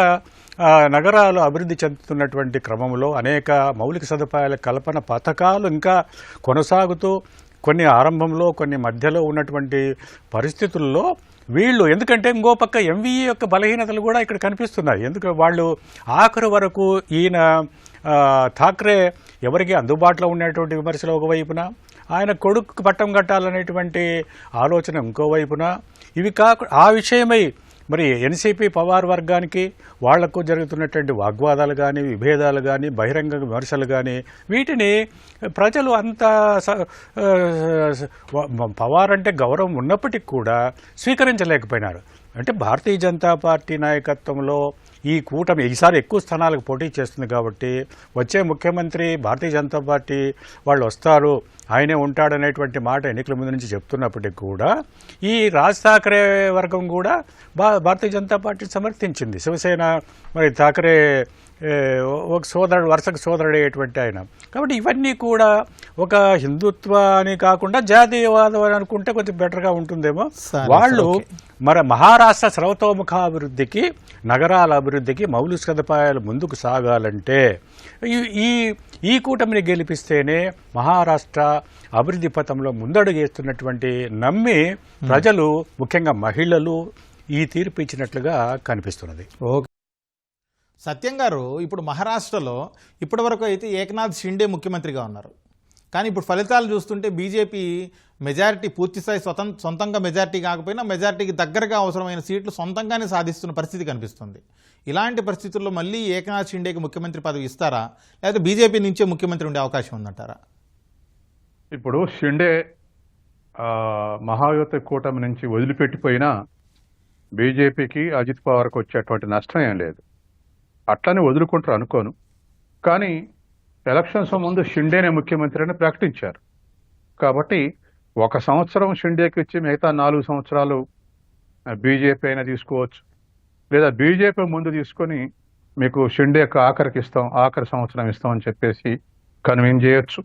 నగరాలు అభివృద్ధి చెందుతున్నటువంటి క్రమంలో అనేక మౌలిక సదుపాయాల కల్పన పథకాలు ఇంకా కొనసాగుతూ, కొన్ని ఆరంభంలో, కొన్ని మధ్యలో ఉన్నటువంటి పరిస్థితుల్లో వీళ్ళు, ఎందుకంటే ఇంకో పక్క ఎంవీఏ యొక్క బలహీనతలు కూడా ఇక్కడ కనిపిస్తున్నాయి. ఎందుకు వాళ్ళు ఆఖరు వరకు ఈయన ఠాక్రే ఎవరికి అందుబాటులో ఉన్నటువంటి విమర్శలు ఒకవైపున, ఆయన కొడుకు పట్టం కట్టాలనేటువంటి ఆలోచన ఇంకోవైపున, ఇవి ఆ విషయమై మరి ఎన్సీపీ పవార్ వర్గానికి వాళ్లకు జరుగుతున్నటువంటి వాగ్వాదాలు కానీ, విభేదాలు కానీ, బహిరంగ విమర్శలు కానీ, వీటిని ప్రజలు అంత పవార్ అంటే గౌరవం ఉన్నప్పటికీ కూడా స్వీకరించలేకపోయినారు. అంటే భారతీయ జనతా పార్టీ నాయకత్వంలో ఈ కూటమి ఈసారి ఎక్కువ స్థానాలకు పోటీ చేస్తుంది కాబట్టి వచ్చే ముఖ్యమంత్రి భారతీయ జనతా పార్టీ వాళ్ళు వస్తారు, ఆయనే ఉంటాడనేటువంటి మాట ఎన్నికల ముందు నుంచి చెప్తున్నప్పటికీ కూడా ఈ రాజ్ ఠాక్రే వర్గం కూడా భారతీయ జనతా పార్టీ సమర్థించింది. శివసేన మరి ఠాక్రే ఒక సోదరుడు, వరుసకు సోదరుడయ్యేటువంటి ఆయన. కాబట్టి ఇవన్నీ కూడా ఒక హిందుత్వ అని కాకుండా జాతీయవాదం అని అనుకుంటే కొంచెం బెటర్గా ఉంటుందేమో. వాళ్ళు మరి మహారాష్ట్ర సర్వతోముఖాభివృద్ధికి, నగరాల అభివృద్ధికి, మౌలిక సదుపాయాలు ముందుకు సాగాలంటే ఈ కూటమిని గెలిపిస్తేనే మహారాష్ట్ర అభివృద్ధి పథంలో ముందడుగేస్తున్నటువంటి నమ్మి ప్రజలు, ముఖ్యంగా మహిళలు ఈ తీర్పు ఇచ్చినట్లుగా కనిపిస్తున్నది. ఓకే సత్యం గారు, ఇప్పుడు మహారాష్ట్రలో ఇప్పటివరకు అయితే ఏకనాథ్ షిండే ముఖ్యమంత్రిగా ఉన్నారు. కానీ ఇప్పుడు ఫలితాలు చూస్తుంటే బీజేపీ మెజారిటీ పూర్తిస్థాయి సొంతంగా మెజారిటీ కాకపోయినా మెజారిటీకి దగ్గరగా అవసరమైన సీట్లు సొంతంగానే సాధిస్తున్న పరిస్థితి కనిపిస్తుంది. ఇలాంటి పరిస్థితుల్లో మళ్ళీ ఏకనాథ్ షిండేకి ముఖ్యమంత్రి పదవి ఇస్తారా, లేదా బీజేపీ నుంచే ముఖ్యమంత్రి ఉండే అవకాశం ఉందంటారా? ఇప్పుడు షిండే మహాయుత కూటమి నుంచి వదిలిపెట్టిపోయినా బీజేపీకి, అజిత్ పవార్కి వచ్చేటువంటి నష్టం ఏం లేదు. అట్లనే వదులుకుంటారు అనుకోను. కానీ ఎలక్షన్స్ ముందు షిండేనే ముఖ్యమంత్రి అని ప్రకటించారు. కాబట్టి 1 సంవత్సరం షిండేకి ఇచ్చి మిగతా 4 సంవత్సరాలు బీజేపీ అయినా తీసుకోవచ్చు, లేదా బీజేపీ ముందు తీసుకొని మీకు షిండేకి ఆఖరి సంవత్సరం ఇస్తాం అని చెప్పేసి కన్విన్స్ చేయొచ్చు,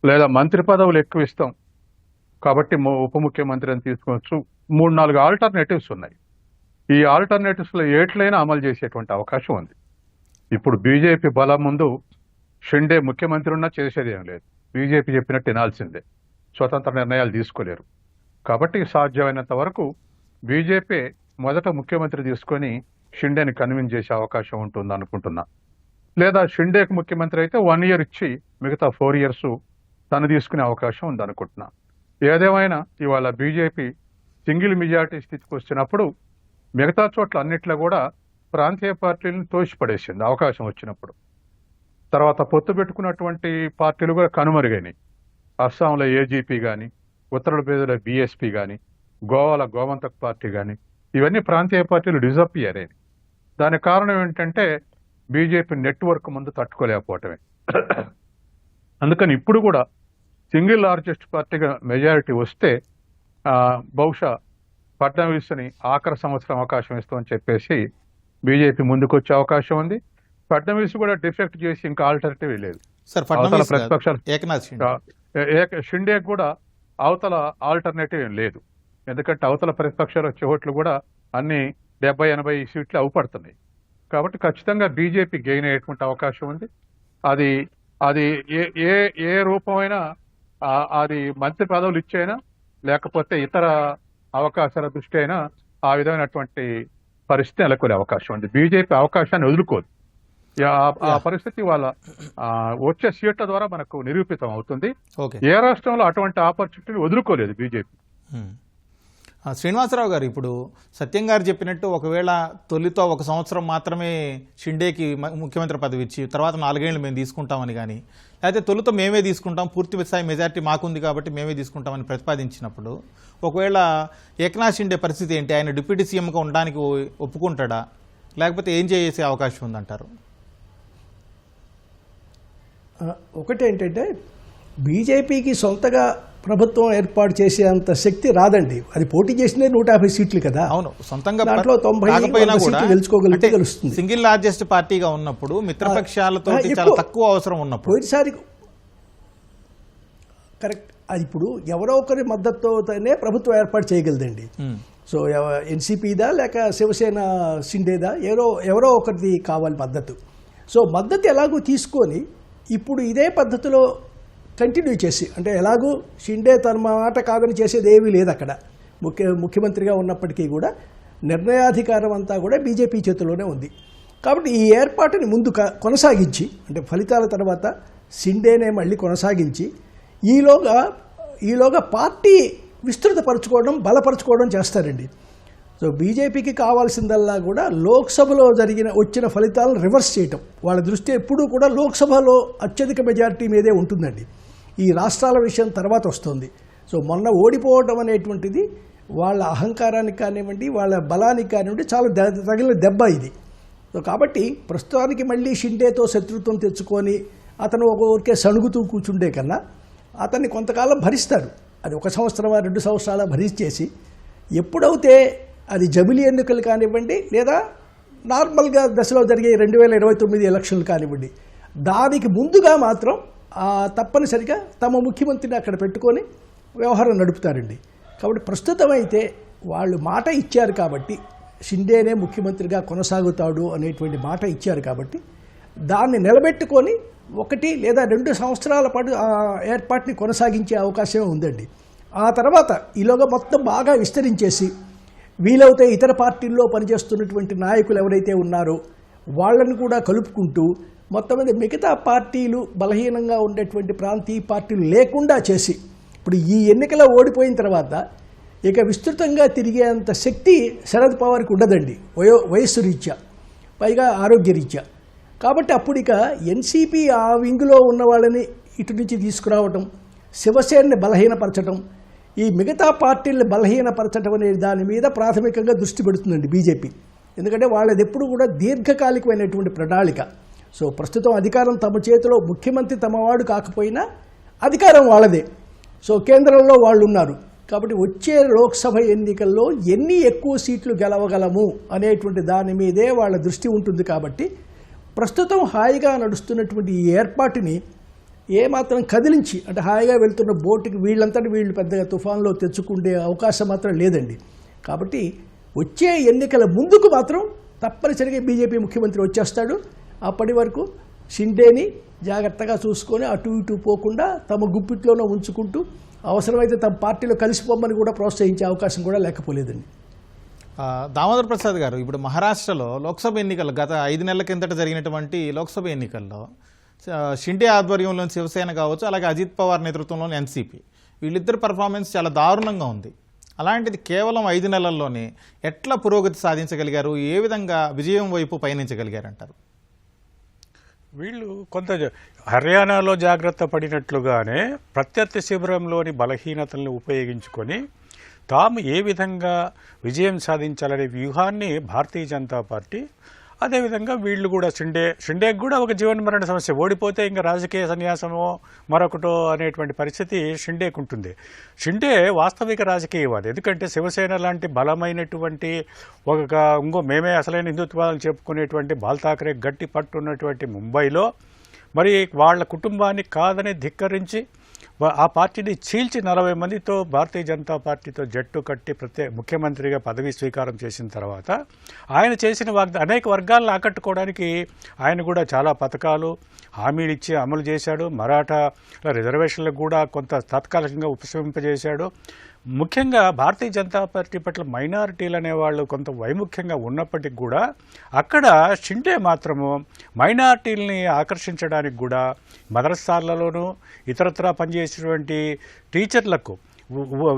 లేదా మంత్రి పదవులు ఎక్కువ ఇస్తాం కాబట్టి ఉప ముఖ్యమంత్రిని తీసుకోవచ్చు. 3-4 ఆల్టర్నేటివ్స్ ఉన్నాయి. ఈ ఆల్టర్నేటివ్స్లో ఏట్లైనా అమలు చేసేటువంటి అవకాశం ఉంది. ఇప్పుడు బీజేపీ బలం ముందు షిండే ముఖ్యమంత్రి ఉన్నా చేసేది ఏం లేదు. బీజేపీ చెప్పినట్టు వినాల్సిందే, స్వతంత్ర నిర్ణయాలు తీసుకోలేరు. కాబట్టి సాధ్యమైనంత వరకు బీజేపీ మొదట ముఖ్యమంత్రి తీసుకొని షిండేని కన్విన్స్ చేసే అవకాశం ఉంటుంది అనుకుంటున్నా. లేదా షిండేకి ముఖ్యమంత్రి అయితే 1 year ఇచ్చి మిగతా 4 years తను తీసుకునే అవకాశం ఉంది అనుకుంటున్నా. ఏదేమైనా ఇవాళ బీజేపీ సింగిల్ మెజారిటీ స్థితికి వచ్చినప్పుడు మిగతా చోట్ల అన్నిట్లో కూడా ప్రాంతీయ పార్టీలను తోసిపడేసింది అవకాశం వచ్చినప్పుడు. తర్వాత పొత్తు పెట్టుకున్నటువంటి పార్టీలు కూడా కనుమరుగైనాయి. అస్సాంలో ఏజీపీ కానీ, ఉత్తరప్రదేశ్లో బీఎస్పీ కానీ, గోవాలో గోమంతక్ పార్టీ కానీ, ఇవన్నీ ప్రాంతీయ పార్టీలు డిజపియర్ అయ్యాయి. దానికి కారణం ఏంటంటే బీజేపీ నెట్వర్క్ ముందు తట్టుకోలేకపోవటమే. అందుకని ఇప్పుడు కూడా సింగిల్ లార్జెస్ట్ పార్టీగా మెజారిటీ వస్తే బహుశా ఫడ్నవీస్ని ఆఖరి సంవత్సరం అవకాశం ఇస్తామని చెప్పేసి బీజేపీ ముందుకు వచ్చే అవకాశం ఉంది. ఫడ్నవీస్ కూడా డిఫెక్ట్ చేసి ఇంకా ఆల్టర్నేటివ్ లేదు. అవతల ప్రతిపక్షాలు షిండే కూడా అవతల ఆల్టర్నేటివ్ ఏం లేదు. ఎందుకంటే అవతల ప్రతిపక్షాలు వచ్చే ఓట్లు కూడా అన్ని 70-80 సీట్లు అవుపడుతున్నాయి. కాబట్టి ఖచ్చితంగా బీజేపీ గెయిన్ అయ్యేటువంటి అవకాశం ఉంది. అది అది ఏ రూపమైనా అది మంత్రి పదవులు ఇచ్చైనా లేకపోతే ఇతర అవకాశాల దృష్టి అయినా ఆ విధమైనటువంటి పరిస్థితి నెలకొనే అవకాశం ఉంది. బీజేపీ అవకాశాన్ని వదులుకోదు. ఆ పరిస్థితి వాళ్ళ వచ్చే సీట్ల ద్వారా మనకు నిరూపితం అవుతుంది. ఏ రాష్ట్రంలో అటువంటి ఆపర్చునిటీని వదులుకోలేదు బీజేపీ. శ్రీనివాసరావు గారు, ఇప్పుడు సత్యం గారు చెప్పినట్టు ఒకవేళ తొలితో 1 సంవత్సరం మాత్రమే షిండేకి ముఖ్యమంత్రి పదవి ఇచ్చి తర్వాత 4 ఏళ్ళు మేము తీసుకుంటామని కానీ, అయితే తొలితో మేమే తీసుకుంటాం, పూర్తి స్థాయి మెజార్టీ మాకుంది కాబట్టి మేమే తీసుకుంటామని ప్రతిపాదించినప్పుడు ఒకవేళ ఏక్నాథ్ షిండే పరిస్థితి ఏంటి? ఆయన డిప్యూటీ సీఎంగా ఉండడానికి ఒప్పుకుంటాడా, లేకపోతే ఏం చేసే అవకాశం ఉందంటారు? ఒకటి ఏంటంటే బీజేపీకి సొంతగా ప్రభుత్వం ఏర్పాటు చేసేంత శక్తి రాదండి. అది పోటీ చేసినే 150 సీట్లు కదా. అవును, సొంతంగా దాంట్లో 90 సీట్లు గెలుచుకోగలిగితే గెలుస్తుంది. సింగిల్ లార్జెస్ట్ పార్టీగా ఉన్నప్పుడు మిత్రపక్షాలతో చాలా తక్కువ అవసరం ఉన్నప్పుడు పోయినసారి కరెక్ట్. అది ఇప్పుడు ఎవరో ఒకరి మద్దతుతోనే ప్రభుత్వం ఏర్పాటు చేయగలదండి. సో ఎన్సీపీదా లేక శివసేన షిండేదా ఎవరో ఒకరిది కావాలి మద్దతు. సో మద్దతు ఎలాగో తీసుకొని ఇప్పుడు ఇదే పద్ధతిలో కంటిన్యూ చేసి, అంటే ఎలాగూ షిండే తన మాట కాదని చేసేది ఏమీ లేదు అక్కడ. ముఖ్యమంత్రిగా ఉన్నప్పటికీ కూడా నిర్ణయాధికారం అంతా కూడా బీజేపీ చేతిలోనే ఉంది. కాబట్టి ఈ ఏర్పాటుని ముందు కొనసాగించి, అంటే ఫలితాల తర్వాత షిండేనే మళ్ళీ కొనసాగించి ఈలోగా పార్టీ విస్తృతపరచుకోవడం, బలపరచుకోవడం చేస్తారండి. సో బీజేపీకి కావాల్సిందల్లా కూడా లోక్సభలో వచ్చిన ఫలితాలను రివర్స్ చేయటం. వాళ్ళ దృష్టి ఎప్పుడూ కూడా లోక్సభలో అత్యధిక మెజారిటీ మీదే ఉంటుందండి. ఈ రాష్ట్రాల విషయం తర్వాత వస్తుంది. సో మొన్న ఓడిపోవడం అనేటువంటిది వాళ్ళ అహంకారానికి కానివ్వండి, వాళ్ళ బలానికి కానివ్వండి చాలా తగిలిన దెబ్బ ఇది. సో కాబట్టి ప్రస్తుతానికి మళ్ళీ షిండేతో శత్రుత్వం తెచ్చుకొని అతను ఒక ఊరికే సణుగుతూ కూర్చుండే కన్నా అతన్ని కొంతకాలం భరిస్తారు. అది 1 సంవత్సరమా 2 సంవత్సరాల భరించేసి ఎప్పుడైతే అది జమిలీ ఎన్నికలు కానివ్వండి, లేదా నార్మల్గా దశలో జరిగే 2029 ఎలక్షన్లు కానివ్వండి, దానికి ముందుగా మాత్రం తప్పనిసరిగా తమ ముఖ్యమంత్రిని అక్కడ పెట్టుకొని వ్యవహారం నడుపుతారండి. కాబట్టి ప్రస్తుతం అయితే వాళ్ళు మాట ఇచ్చారు కాబట్టి షిండేనే ముఖ్యమంత్రిగా కొనసాగుతాడు అనేటువంటి మాట ఇచ్చారు కాబట్టి దాన్ని నిలబెట్టుకొని 1 లేదా 2 సంవత్సరాల పాటు ఆ ఏర్పాటుని కొనసాగించే అవకాశమే ఉందండి. ఆ తర్వాత ఈలోగా మొత్తం బాగా విస్తరించేసి వీలవుతే ఇతర పార్టీల్లో పనిచేస్తున్నటువంటి నాయకులు ఎవరైతే ఉన్నారో వాళ్ళని కూడా కలుపుకుంటూ మొత్తం మీద మిగతా పార్టీలు బలహీనంగా ఉండేటువంటి ప్రాంతీయ పార్టీలు లేకుండా చేసి, ఇప్పుడు ఈ ఎన్నికలో ఓడిపోయిన తర్వాత ఇక విస్తృతంగా తిరిగేంత శక్తి శరద్ పవార్కి ఉండదండి, వయస్సు రీత్యా, పైగా ఆరోగ్య రీత్యా. కాబట్టి అప్పుడు ఇక ఎన్సీపీ ఆ వింగులో ఉన్న వాళ్ళని ఇటు నుంచి తీసుకురావటం, శివసేనని బలహీనపరచడం, ఈ మిగతా పార్టీలను బలహీనపరచడం అనే దాని మీద ప్రాథమికంగా దృష్టి పెడుతుందండి బీజేపీ. ఎందుకంటే వాళ్ళది ఎప్పుడు కూడా దీర్ఘకాలికమైనటువంటి ప్రణాళిక. సో ప్రస్తుతం అధికారం తమ చేతిలో, ముఖ్యమంత్రి తమవాడు కాకపోయినా అధికారం వాళ్ళదే. సో కేంద్రంలో వాళ్ళు ఉన్నారు కాబట్టి వచ్చే లోక్సభ ఎన్నికల్లో ఎన్ని ఎక్కువ సీట్లు గెలవగలము అనేటువంటి దాని మీదే వాళ్ళ దృష్టి ఉంటుంది. కాబట్టి ప్రస్తుతం హాయిగా నడుస్తున్నటువంటి ఈ ఏర్పాటుని ఏమాత్రం కదిలించి, అంటే హాయిగా వెళ్తున్న బోటుకి వీళ్ళంతటి వీళ్ళు పెద్దగా తుఫాన్లో తెచ్చుకుండే అవకాశం మాత్రం లేదండి. కాబట్టి వచ్చే ఎన్నికల ముందుకు మాత్రం తప్పనిసరిగా బీజేపీ ముఖ్యమంత్రి వచ్చేస్తాడు. అప్పటి వరకు షిండేని జాగ్రత్తగా చూసుకొని అటు ఇటు పోకుండా తమ గుప్పిట్లోనే ఉంచుకుంటూ అవసరమైతే తమ పార్టీలో కలిసిపోమని కూడా ప్రోత్సహించే అవకాశం కూడా లేకపోలేదండి. దామోదర్ ప్రసాద్ గారు, ఇప్పుడు మహారాష్ట్రలో లోక్సభ ఎన్నికలు గత 5 నెలల కిందట జరిగినటువంటి లోక్సభ ఎన్నికల్లో షిండే ఆధ్వర్యంలోని శివసేన కావచ్చు, అలాగే అజిత్ పవార్ నేతృత్వంలోని ఎన్సీపీ, వీళ్ళిద్దరి పర్ఫార్మెన్స్ చాలా దారుణంగా ఉంది. అలాంటిది కేవలం 5 నెలల్లోనే ఎట్లా పురోగతి సాధించగలిగారు, ఏ విధంగా విజయం వైపు పయనించగలిగారంటారు? వీళ్ళు కొంత హర్యానాలో జాగ్రత్త పడినట్లుగానే ప్రత్యర్థి శిబిరంలోని బలహీనతలను ఉపయోగించుకొని తాము ఏ విధంగా విజయం సాధించాలనే వ్యూహాన్ని భారతీయ జనతా పార్టీ, అదేవిధంగా వీళ్ళు కూడా షిండేకి కూడా ఒక జీవనమరణ సమస్య, ఓడిపోతే ఇంకా రాజకీయ సన్యాసమో మరొకటో అనేటువంటి పరిస్థితి షిండేకి ఉంటుంది. షిండే వాస్తవిక రాజకీయవాది. ఎందుకంటే శివసేన లాంటి బలమైనటువంటి ఇంకో మేమే అసలైన హిందుత్వాలను చెప్పుకునేటువంటి బాల్ ఠాకరే గట్టి పట్టున్నటువంటి ముంబైలో మరి వాళ్ళ కుటుంబాన్ని కాదని ధిక్కరించి ఆ పార్టీని చీల్చి 40 మందితో భారతీయ జనతా పార్టీతో జట్టు కట్టి ముఖ్యమంత్రిగా పదవి స్వీకారం చేసిన తర్వాత ఆయన చేసిన అనేక వర్గాలను ఆకట్టుకోవడానికి ఆయన కూడా చాలా పథకాలు హామీలు ఇచ్చి అమలు చేశాడు. మరాఠా రిజర్వేషన్లకు కూడా కొంత తాత్కాలికంగా ఉపశమింపజేశాడు. ముఖ్యంగా భారతీయ జనతా పార్టీ పట్ల మైనారిటీలు అనేవాళ్ళు కొంత వైముఖ్యంగా ఉన్నప్పటికీ కూడా అక్కడ షిండే మాత్రము మైనారిటీలని ఆకర్షించడానికి కూడా మదరసాలలోనూ ఇతరత్రా పనిచేసేటువంటి టీచర్లకు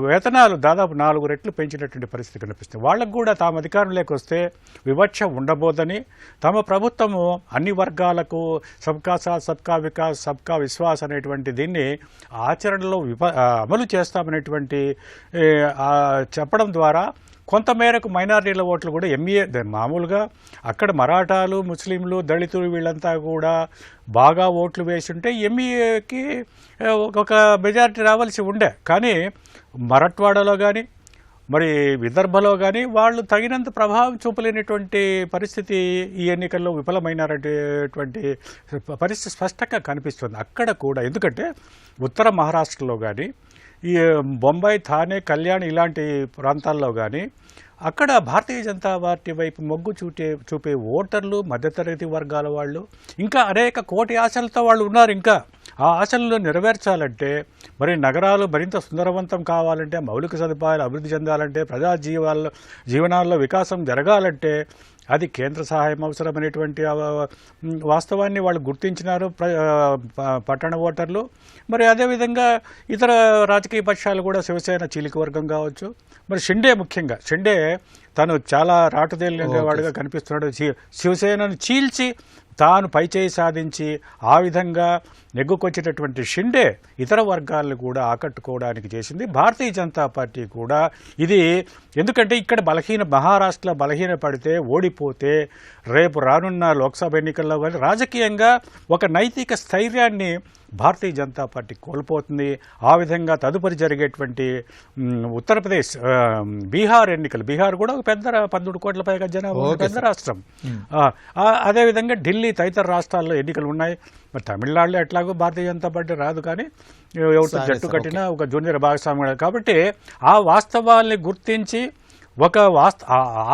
వేతనాలు దాదాపు 4 రెట్లు పెంచినటువంటి పరిస్థితి కనిపిస్తుంది. వాళ్ళకు కూడా తాము అధికారంలోకి వస్తే వివక్ష ఉండబోదని, తమ ప్రభుత్వము అన్ని వర్గాలకు సబ్కా సాత్ సబ్కా వికాస్ సబ్కా విశ్వాస్ అనేటువంటి దీన్ని ఆచరణలో అమలు చేస్తామనేటువంటి చెప్పడం ద్వారా కొంతమేరకు మైనారిటీల ఓట్లు కూడా మామూలుగా అక్కడ మరాఠాలు, ముస్లింలు, దళితులు వీళ్ళంతా కూడా బాగా ఓట్లు వేసి ఉంటే ఎంఈఏకి ఒక మెజారిటీ రావాల్సి ఉండే. కానీ మరాఠ్వాడలో కానీ మరి విదర్భలో కానీ వాళ్ళు తగినంత ప్రభావం చూపలేనటువంటి పరిస్థితి ఈ ఎన్నికల్లో విఫలమైనటువంటి పరిస్థితి స్పష్టంగా కనిపిస్తుంది అక్కడ కూడా. ఎందుకంటే ఉత్తర మహారాష్ట్రలో కానీ ఈ బొంబాయి, థానే, కళ్యాణ్ ఇలాంటి ప్రాంతాల్లో కానీ అక్కడ భారతీయ జనతా పార్టీ వైపు మొగ్గు చూపే ఓటర్లు మధ్యతరగతి వర్గాల వాళ్ళు, ఇంకా అనేక కోటి ఆశలతో వాళ్ళు ఉన్నారు. ఇంకా ఆ ఆశలను నెరవేర్చాలంటే, మరి నగరాలు మరింత సుందరవంతం కావాలంటే, మౌలిక సదుపాయాలు అభివృద్ధి చెందాలంటే, ప్రజా జీవనాల్లో వికాసం జరగాలంటే అది కేంద్ర సహాయం అవసరమైనటువంటి వాస్తవాన్ని వాళ్ళు గుర్తించినారు పట్టణ ఓటర్లు. మరి అదేవిధంగా ఇతర రాజకీయ పక్షాలు కూడా శివసేన చీలిక వర్గం కావచ్చు. మరి షిండే ముఖ్యంగా తను చాలా రాటుదేలినవాడుగా కనిపిస్తున్నాడు. శివసేనను చీల్చి తాను పైచేయి సాధించి ఆ విధంగా నెగ్గుకొచ్చేటటువంటి షిండే ఇతర వర్గాలను కూడా ఆకట్టుకోవడానికి చేసింది భారతీయ జనతా పార్టీ కూడా. ఇది ఎందుకంటే ఇక్కడ మహారాష్ట్రలో బలహీన పడితే, ఓడిపోతే రేపు రానున్న లోక్సభ ఎన్నికల్లో కానీ రాజకీయంగా ఒక నైతిక స్థైర్యాన్ని భారతీయ జనతా పార్టీ కోల్పోతుంది. ఆ విధంగా తదుపరి జరిగేటువంటి ఉత్తరప్రదేశ్, బీహార్ ఎన్నికలు, బీహార్ కూడా ఒక పెద్ద 12 కోట్ల పైగా జనాభా పెద్ద రాష్ట్రం. అదేవిధంగా ఢిల్లీ తదితర రాష్ట్రాల్లో ఎన్నికలు ఉన్నాయి. మరి తమిళనాడులో ఎట్లాగో భారతీయ జనతా పార్టీ రాదు, కానీ ఎవరితో జట్టు కట్టినా ఒక జూనియర్ భాగస్వామి. కాబట్టి ఆ వాస్తవాల్ని గుర్తించి ఒక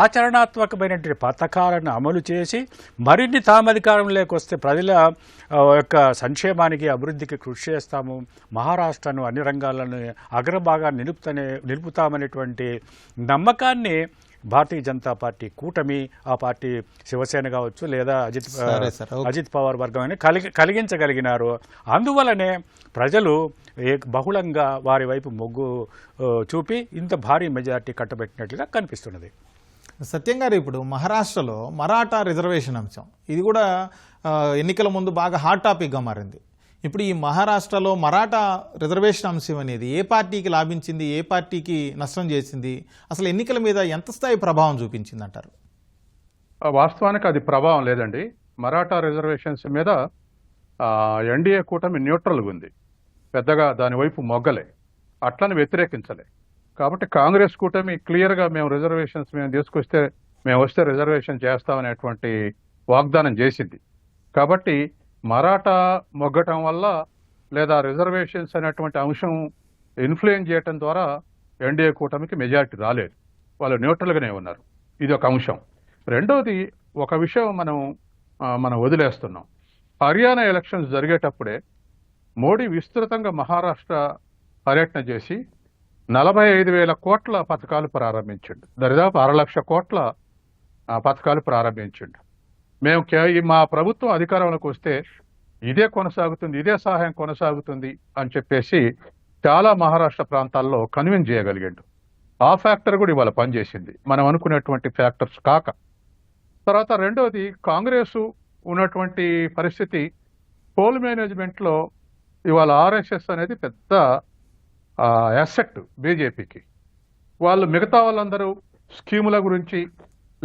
ఆచరణాత్మకమైనటువంటి పథకాలను అమలు చేసి మరిన్ని తామధికారంలోకి వస్తే ప్రజల యొక్క సంక్షేమానికి, అభివృద్ధికి కృషి చేస్తాము, మహారాష్ట్రను అన్ని రంగాలను అగ్రభాగాన్ని నిలుపుతామనేటువంటి నమ్మకాన్ని భారతీయ జనతా పార్టీ కూటమి, ఆ పార్టీ శివసేన కావచ్చు లేదా అజిత్ పవార్ వర్గం కలిగించగలిగినారు. అందువలనే ప్రజలు బహుళంగా వారి వైపు మొగ్గు చూపి ఇంత భారీ మెజారిటీ కట్టబెట్టినట్లుగా కనిపిస్తున్నది. సత్యం గారు, ఇప్పుడు మహారాష్ట్రలో మరాఠా రిజర్వేషన్ అంశం ఇది కూడా ఎన్నికల ముందు బాగా హాట్ టాపిక్గా మారింది. ఇప్పుడు ఈ మహారాష్ట్రలో మరాఠా రిజర్వేషన్ అంశం అనేది ఏ పార్టీకి లాభించింది, ఏ పార్టీకి నష్టం చేసింది, అసలు ఎన్నికల మీద ఎంత స్థాయి ప్రభావం చూపించింది అంటారు? వాస్తవానికి అది ప్రభావం లేదండి. మరాఠా రిజర్వేషన్స్ మీద ఎన్డీఏ కూటమి న్యూట్రల్గా ఉంది, పెద్దగా దాని వైపు మొగ్గలే, అట్లని వ్యతిరేకించలే. కాబట్టి కాంగ్రెస్ కూటమి క్లియర్గా మేము రిజర్వేషన్స్ మేము వస్తే రిజర్వేషన్ చేస్తామనేటువంటి వాగ్దానం చేసింది. కాబట్టి మరాఠా మొగ్గటం వల్ల లేదా రిజర్వేషన్స్ అనేటువంటి అంశం ఇన్ఫ్లుయెన్స్ చేయటం ద్వారా ఎన్డీఏ కూటమికి మెజారిటీ రాలేదు, వాళ్ళు న్యూట్రల్గానే ఉన్నారు. ఇది ఒక అంశం. రెండవది, ఒక విషయం మనం వదిలేస్తున్నాం. హర్యానా ఎలక్షన్స్ జరిగేటప్పుడే మోడీ విస్తృతంగా మహారాష్ట్ర పర్యటన చేసి 45,000 కోట్ల పథకాలు ప్రారంభించిండు, దరిదాపు 6,00,000 కోట్ల పథకాలు ప్రారంభించిండు. మా ప్రభుత్వం అధికారంలోకి వస్తే ఇదే కొనసాగుతుంది, ఇదే సహాయం కొనసాగుతుంది అని చెప్పేసి చాలా మహారాష్ట్ర ప్రాంతాల్లో కన్విన్స్ చేయగలిగాడు. ఆ ఫ్యాక్టర్ కూడా ఇవాళ పనిచేసింది, మనం అనుకునేటువంటి ఫ్యాక్టర్స్ కాక. తర్వాత రెండవది, కాంగ్రెస్ ఉన్నటువంటి పరిస్థితి పోల్ మేనేజ్మెంట్లో ఇవాళ ఆర్ఎస్ఎస్ అనేది పెద్ద అసెట్ బీజేపీకి. వాళ్ళు మిగతా వాళ్ళందరూ స్కీముల గురించి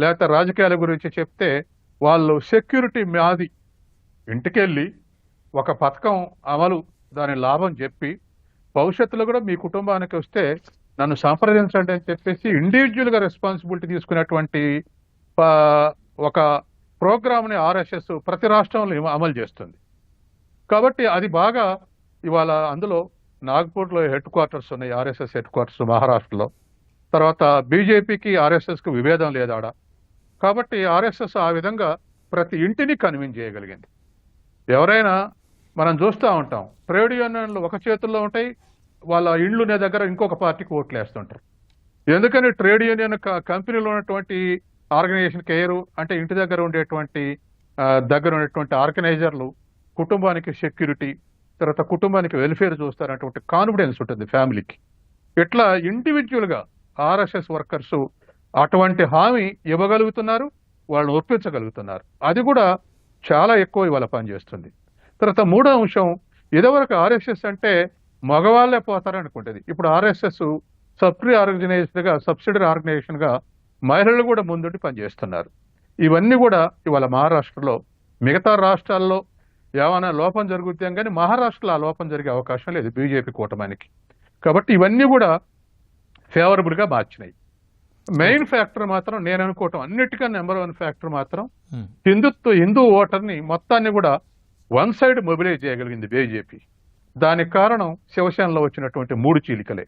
లేకపోతే రాజకీయాల గురించి చెప్తే వాళ్ళు సెక్యూరిటీ మాది, ఇంటికెళ్ళి ఒక పథకం అమలు దాని లాభం చెప్పి భవిష్యత్తులో కూడా మీ కుటుంబానికి వస్తే నన్ను సంప్రదించండి అని చెప్పేసి ఇండివిజువల్గా రెస్పాన్సిబిలిటీ తీసుకునేటువంటి ఒక ప్రోగ్రామ్ని ఆర్ఎస్ఎస్ ప్రతి రాష్ట్రంలో అమలు చేస్తుంది. కాబట్టి అది బాగా ఇవాళ అందులో నాగ్పూర్లో హెడ్ క్వార్టర్స్ ఉన్నాయి, ఆర్ఎస్ఎస్ హెడ్ క్వార్టర్స్ మహారాష్ట్రలో. తర్వాత బీజేపీకి ఆర్ఎస్ఎస్కి విభేదం లేదాడ. కాబట్టి ఆర్ఎస్ఎస్ ఆ విధంగా ప్రతి ఇంటిని కన్విన్స్ చేయగలిగింది. ఎవరైనా మనం చూస్తూ ఉంటాం, ట్రేడ్ యూనియన్లు ఒక చేతుల్లో ఉంటాయి, వాళ్ళ ఇండ్లునే దగ్గర ఇంకొక పార్టీకి ఓట్లు వేస్తుంటారు. ఎందుకని ట్రేడ్ యూనియన్ కంపెనీలో ఉన్నటువంటి ఆర్గనైజేషన్ కేరు అంటే ఇంటి దగ్గర ఉండేటువంటి ఆర్గనైజర్లు కుటుంబానికి సెక్యూరిటీ, తర్వాత కుటుంబానికి వెల్ఫేర్ చూస్తారనేటువంటి కాన్ఫిడెన్స్ ఉంటుంది ఫ్యామిలీకి. ఇట్లా ఇండివిజువల్గా ఆర్ఎస్ఎస్ వర్కర్స్ అటువంటి హామీ ఇవ్వగలుగుతున్నారు, వాళ్ళని ఒప్పించగలుగుతున్నారు. అది కూడా చాలా ఎక్కువ ఇవాళ పనిచేస్తుంది. తర్వాత మూడో అంశం, ఇదివరకు ఆర్ఎస్ఎస్ అంటే మగవాళ్లే పోతారనుకుంటుంది. ఇప్పుడు ఆర్ఎస్ఎస్ సబ్సిడరీ ఆర్గనైజేషన్గా మహిళలు కూడా ముందుండి పనిచేస్తున్నారు. ఇవన్నీ కూడా ఇవాళ మహారాష్ట్రలో, మిగతా రాష్ట్రాల్లో ఏమైనా లోపం జరుగుతాం కానీ మహారాష్ట్రలో ఆ లోపం జరిగే అవకాశం లేదు బీజేపీ కూటమికి. కాబట్టి ఇవన్నీ కూడా ఫేవరబుల్గా మార్చినాయి. మెయిన్ ఫ్యాక్టర్ మాత్రం నేను అనుకోవటం అన్నిటికన్నా నెంబర్ 1 ఫ్యాక్టర్ మాత్రం హిందూ ఓటర్ని మొత్తాన్ని కూడా వన్ సైడ్ మొబిలైజ్ చేయగలిగింది బీజేపీ. దానికి కారణం శివసేనలో వచ్చినటువంటి 3 చీలికలే.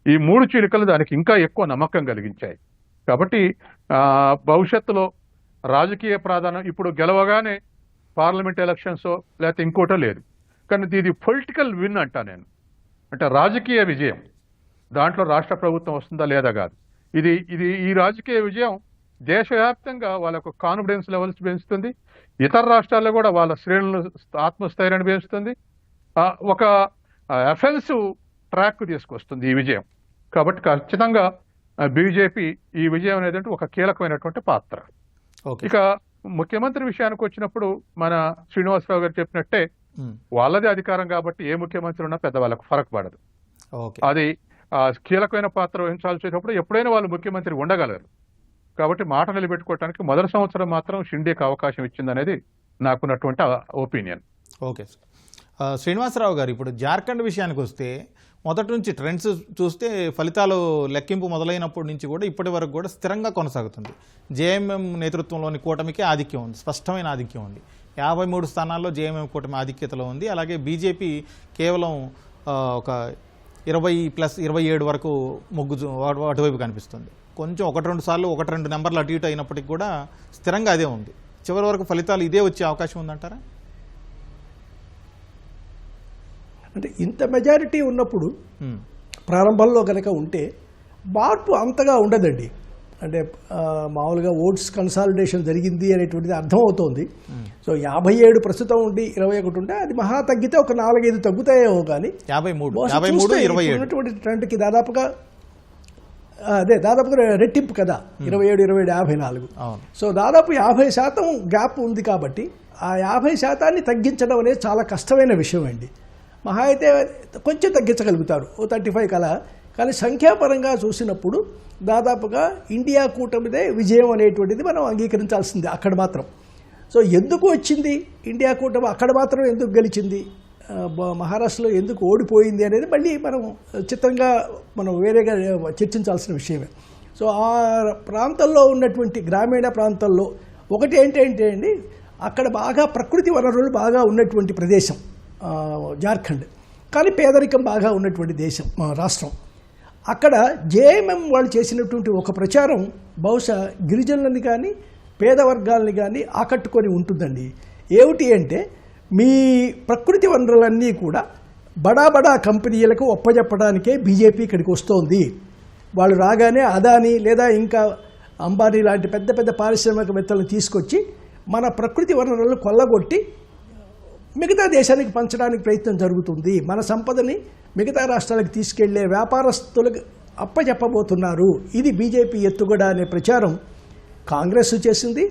ఈ 3 చీలికలు దానికి ఇంకా ఎక్కువ నమ్మకం కలిగించాయి. కాబట్టి భవిష్యత్తులో రాజకీయ ప్రాధాన్యం ఇప్పుడు గెలవగానే పార్లమెంట్ ఎలక్షన్స్ లేకపోతే ఇంకోటో లేదు, కానీ ఇది పొలిటికల్ విన్ అంటా నేను. అంటే రాజకీయ విజయం, దాంట్లో రాష్ట్ర ప్రభుత్వం వస్తుందా లేదా కాదు. ఈ రాజకీయ విజయం దేశవ్యాప్తంగా వాళ్ళకు కాన్ఫిడెన్స్ లెవెల్స్ పెంచుతుంది, ఇతర రాష్ట్రాల్లో కూడా వాళ్ళ శ్రేణులు ఆత్మస్థైర్యాన్ని పెంచుతుంది, ఒక అఫెన్సివ్ ట్రాక్ తీసుకొస్తుంది ఈ విజయం. కాబట్టి ఖచ్చితంగా బీజేపీ ఈ విజయం అనేది ఒక కీలకమైనటువంటి పాత్ర. ఇక ముఖ్యమంత్రి విషయానికి వచ్చినప్పుడు మన శ్రీనివాసరావు గారు చెప్పినట్టే వాళ్ళదే అధికారం కాబట్టి ఏ ముఖ్యమంత్రి ఉన్నా పెద్ద వాళ్ళకు ఫరక్ పడదు. అది కీలకమైన పాత్ర వహించాల్సి వచ్చినప్పుడు ఎప్పుడైనా వాళ్ళు ముఖ్యమంత్రి ఉండగలరు. కాబట్టి మాట నిలబెట్టుకోవడానికి మొదటి సంవత్సరం మాత్రం షిండేకి అవకాశం ఇచ్చిందనేది నాకున్నటువంటి ఒపీనియన్. Okay sir. శ్రీనివాసరావు గారు, ఇప్పుడు జార్ఖండ్ విషయానికి వస్తే మొదటి నుంచి ట్రెండ్స్ చూస్తే ఫలితాలు లెక్కింపు మొదలైనప్పటి నుంచి కూడా ఇప్పటి వరకు కూడా స్థిరంగా కొనసాగుతుంది. జేఎంఎం నేతృత్వంలోని కూటమికి ఆధిక్యం ఉంది, స్పష్టమైన ఆధిక్యం ఉంది. 53 స్థానాల్లో జేఎంఎం కూటమి ఆధిక్యతలో ఉంది. అలాగే బీజేపీ కేవలం ఒక 20+27 వరకు మొగ్గు అటువైపు కనిపిస్తుంది. కొంచెం 1-2 సార్లు 1-2 నెంబర్లు అటు ఇటు అయినప్పటికీ కూడా స్థిరంగా అదే ఉంది. చివరి వరకు ఫలితాలు ఇదే వచ్చే అవకాశం ఉందంటారా? అంటే ఇంత మెజారిటీ ఉన్నప్పుడు ప్రారంభంలో కనుక ఉంటే మార్పు అంతగా ఉండదండి. అంటే మామూలుగా ఓట్స్ కన్సాలిడేషన్ జరిగింది అనేటువంటిది అర్థమవుతోంది. సో 57 ప్రస్తుతం ఉండి 21 ఉంటే అది మహా తగ్గితే ఒక 4-5 తగ్గుతాయేమో కానీ 53 ఉన్నటువంటి ట్రెండ్కి దాదాపుగా రెట్టింపు కదా, 27, 54. సో దాదాపు 50% గ్యాప్ ఉంది. కాబట్టి ఆ 50% తగ్గించడం అనేది చాలా కష్టమైన విషయం అండి. మహా అయితే కొంచెం తగ్గించగలుగుతారు, 35 కలా. కానీ సంఖ్యాపరంగా చూసినప్పుడు దాదాపుగా ఇండియా కూటమిదే విజయం అనేటువంటిది మనం అంగీకరించాల్సిందే అక్కడ మాత్రం. సో ఎందుకు వచ్చింది ఇండియా కూటమి, అక్కడ మాత్రం ఎందుకు గెలిచింది, మహారాష్ట్రలో ఎందుకు ఓడిపోయింది అనేది మళ్ళీ మనం చిత్రంగా మనం వేరేగా చర్చించాల్సిన విషయమే. సో ఆ ప్రాంతంలో ఉన్నటువంటి గ్రామీణ ప్రాంతాల్లో ఒకటి ఏంటంటే అండి, అక్కడ బాగా ప్రకృతి వనరులు బాగా ఉన్నటువంటి ప్రదేశం జార్ఖండ్, కానీ పేదరికం బాగా ఉన్నటువంటి దేశం రాష్ట్రం. అక్కడ జేఎంఎం వాళ్ళు చేసినటువంటి ఒక ప్రచారం బహుశా గిరిజనులని కానీ పేద వర్గాలని కానీ ఆకట్టుకొని ఉంటుందండి. ఏమిటి అంటే, మీ ప్రకృతి వనరులన్నీ కూడా బడా బడా కంపెనీలకు ఒప్పజెప్పడానికే బీజేపీ ఇక్కడికి వస్తోంది. వాళ్ళు రాగానే అదాని లేదా ఇంకా అంబానీ లాంటి పెద్ద పెద్ద పారిశ్రామికవేత్తలను తీసుకొచ్చి మన ప్రకృతి వనరులను కొల్లగొట్టి మిగతా దేశానికి పంచడానికి ప్రయత్నం జరుగుతుంది. మన సంపదని మిగతా రాష్ట్రాలకు తీసుకెళ్లే వ్యాపారస్తులకు అప్పచెప్పబోతున్నారు. ఇది బీజేపీ ఎత్తుగడ అనే ప్రచారం కాంగ్రెస్ చేసింది,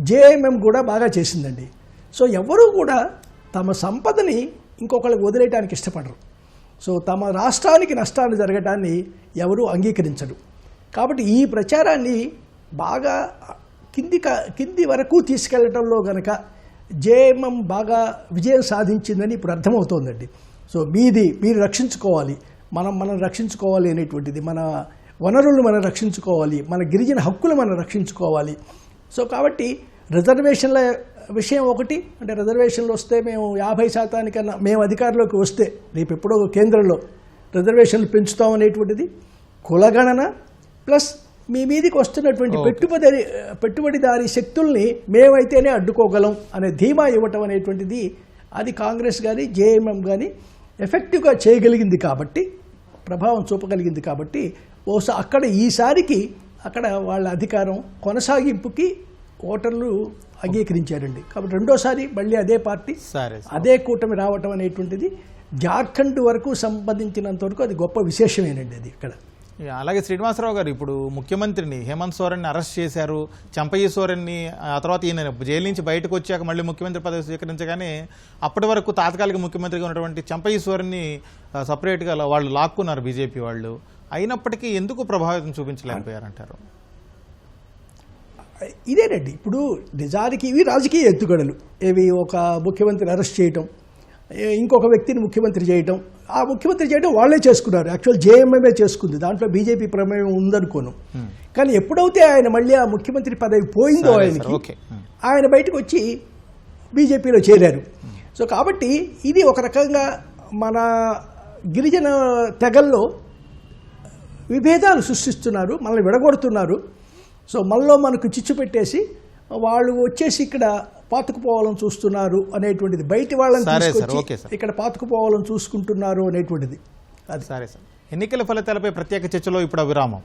జేఎంఎం కూడా బాగా చేసిందండి. సో ఎవరూ కూడా తమ సంపదని ఇంకొకరికి వదిలేయడానికి ఇష్టపడరు. సో తమ రాష్ట్రానికి నష్టాలు జరగటాన్ని ఎవరూ అంగీకరించరు. కాబట్టి ఈ ప్రచారాన్ని బాగా కింది వరకు తీసుకెళ్లడంలో గనక జేఎంఎం బాగా విజయం సాధించిందని ఇప్పుడు అర్థమవుతోందండి. సో మీరు రక్షించుకోవాలి, మనం రక్షించుకోవాలి అనేటువంటిది, మన వనరులను మనం రక్షించుకోవాలి, మన గిరిజన హక్కులు మనం రక్షించుకోవాలి. సో కాబట్టి రిజర్వేషన్ల విషయం ఒకటి, అంటే రిజర్వేషన్లు వస్తే మేము 50% మేము అధికారంలోకి వస్తే రేపు ఎప్పుడో కేంద్రంలో రిజర్వేషన్లు పెంచుతామనేటువంటిది, కులగణన ప్లస్ మీ మీదికి వస్తున్నటువంటి పెట్టుబడిదారీ శక్తుల్ని మేమైతేనే అడ్డుకోగలం అనే ధీమా ఇవ్వటం అనేటువంటిది అది కాంగ్రెస్ కానీ జేఎంఎం కానీ ఎఫెక్టివ్గా చేయగలిగింది కాబట్టి, ప్రభావం చూపగలిగింది కాబట్టి బహుశా అక్కడ ఈసారికి అక్కడ వాళ్ళ అధికారం కొనసాగింపుకి ఓటర్లు అంగీకరించారండి. కాబట్టి రెండోసారి మళ్ళీ అదే పార్టీ అదే కూటమి రావటం అనేటువంటిది జార్ఖండ్ వరకు సంబంధించినంత వరకు అది గొప్ప విశేషమేనండి అది ఇక్కడ. అలాగే శ్రీనివాసరావు గారు, ఇప్పుడు ముఖ్యమంత్రిని హేమంత్ సోరెన్ని అరెస్ట్ చేశారు, చంపయ్య సోరెన్ని, ఆ తర్వాత ఈయన జైలు నుంచి బయటకు వచ్చాక మళ్ళీ ముఖ్యమంత్రి పదవి స్వీకరించగానే అప్పటి వరకు తాత్కాలిక ముఖ్యమంత్రిగా ఉన్నటువంటి చంపయ్య సోరెన్ని సపరేట్గా వాళ్ళు లాక్కున్నారు బీజేపీ వాళ్ళు. అయినప్పటికీ ఎందుకు ప్రభావితం చూపించలేకపోయారంటారు? ఇదేనండి, ఇప్పుడు నిజానికి ఇవి రాజకీయ ఎత్తుగడలు. ఇవి ఒక ముఖ్యమంత్రిని అరెస్ట్ చేయటం, ఇంకొక వ్యక్తిని ముఖ్యమంత్రి చేయటం, ఆ ముఖ్యమంత్రి చేయడం వాళ్ళే చేసుకున్నారు. యాక్చువల్ జేఎంఎంఏ చేసుకుంది, దాంట్లో బీజేపీ ప్రమేయం ఉందనుకోను. కానీ ఎప్పుడైతే ఆయన మళ్ళీ ఆ ముఖ్యమంత్రి పదవి పోయిందో ఆయన బయటకు వచ్చి బీజేపీలో చేరారు. సో కాబట్టి ఇది ఒక రకంగా మన గిరిజన తెగల్లో విభేదాలు సృష్టిస్తున్నారు, మనల్ని విడగొడుతున్నారు. సో మనలో మనకు చిచ్చు పెట్టేసి వాళ్ళు వచ్చేసి ఇక్కడ పాతుకుపోవాలని చూస్తున్నారు అనేటువంటిది, బయటి వాళ్ళని తీసుకొచ్చి ఇక్కడ పాతుకుపోవాలని చూసుకుంటున్నారు అనేటువంటిది. సరే సార్, ఎన్నికల ఫలితాలపై ప్రత్యేక చర్చలో ఇప్పుడు విరామం.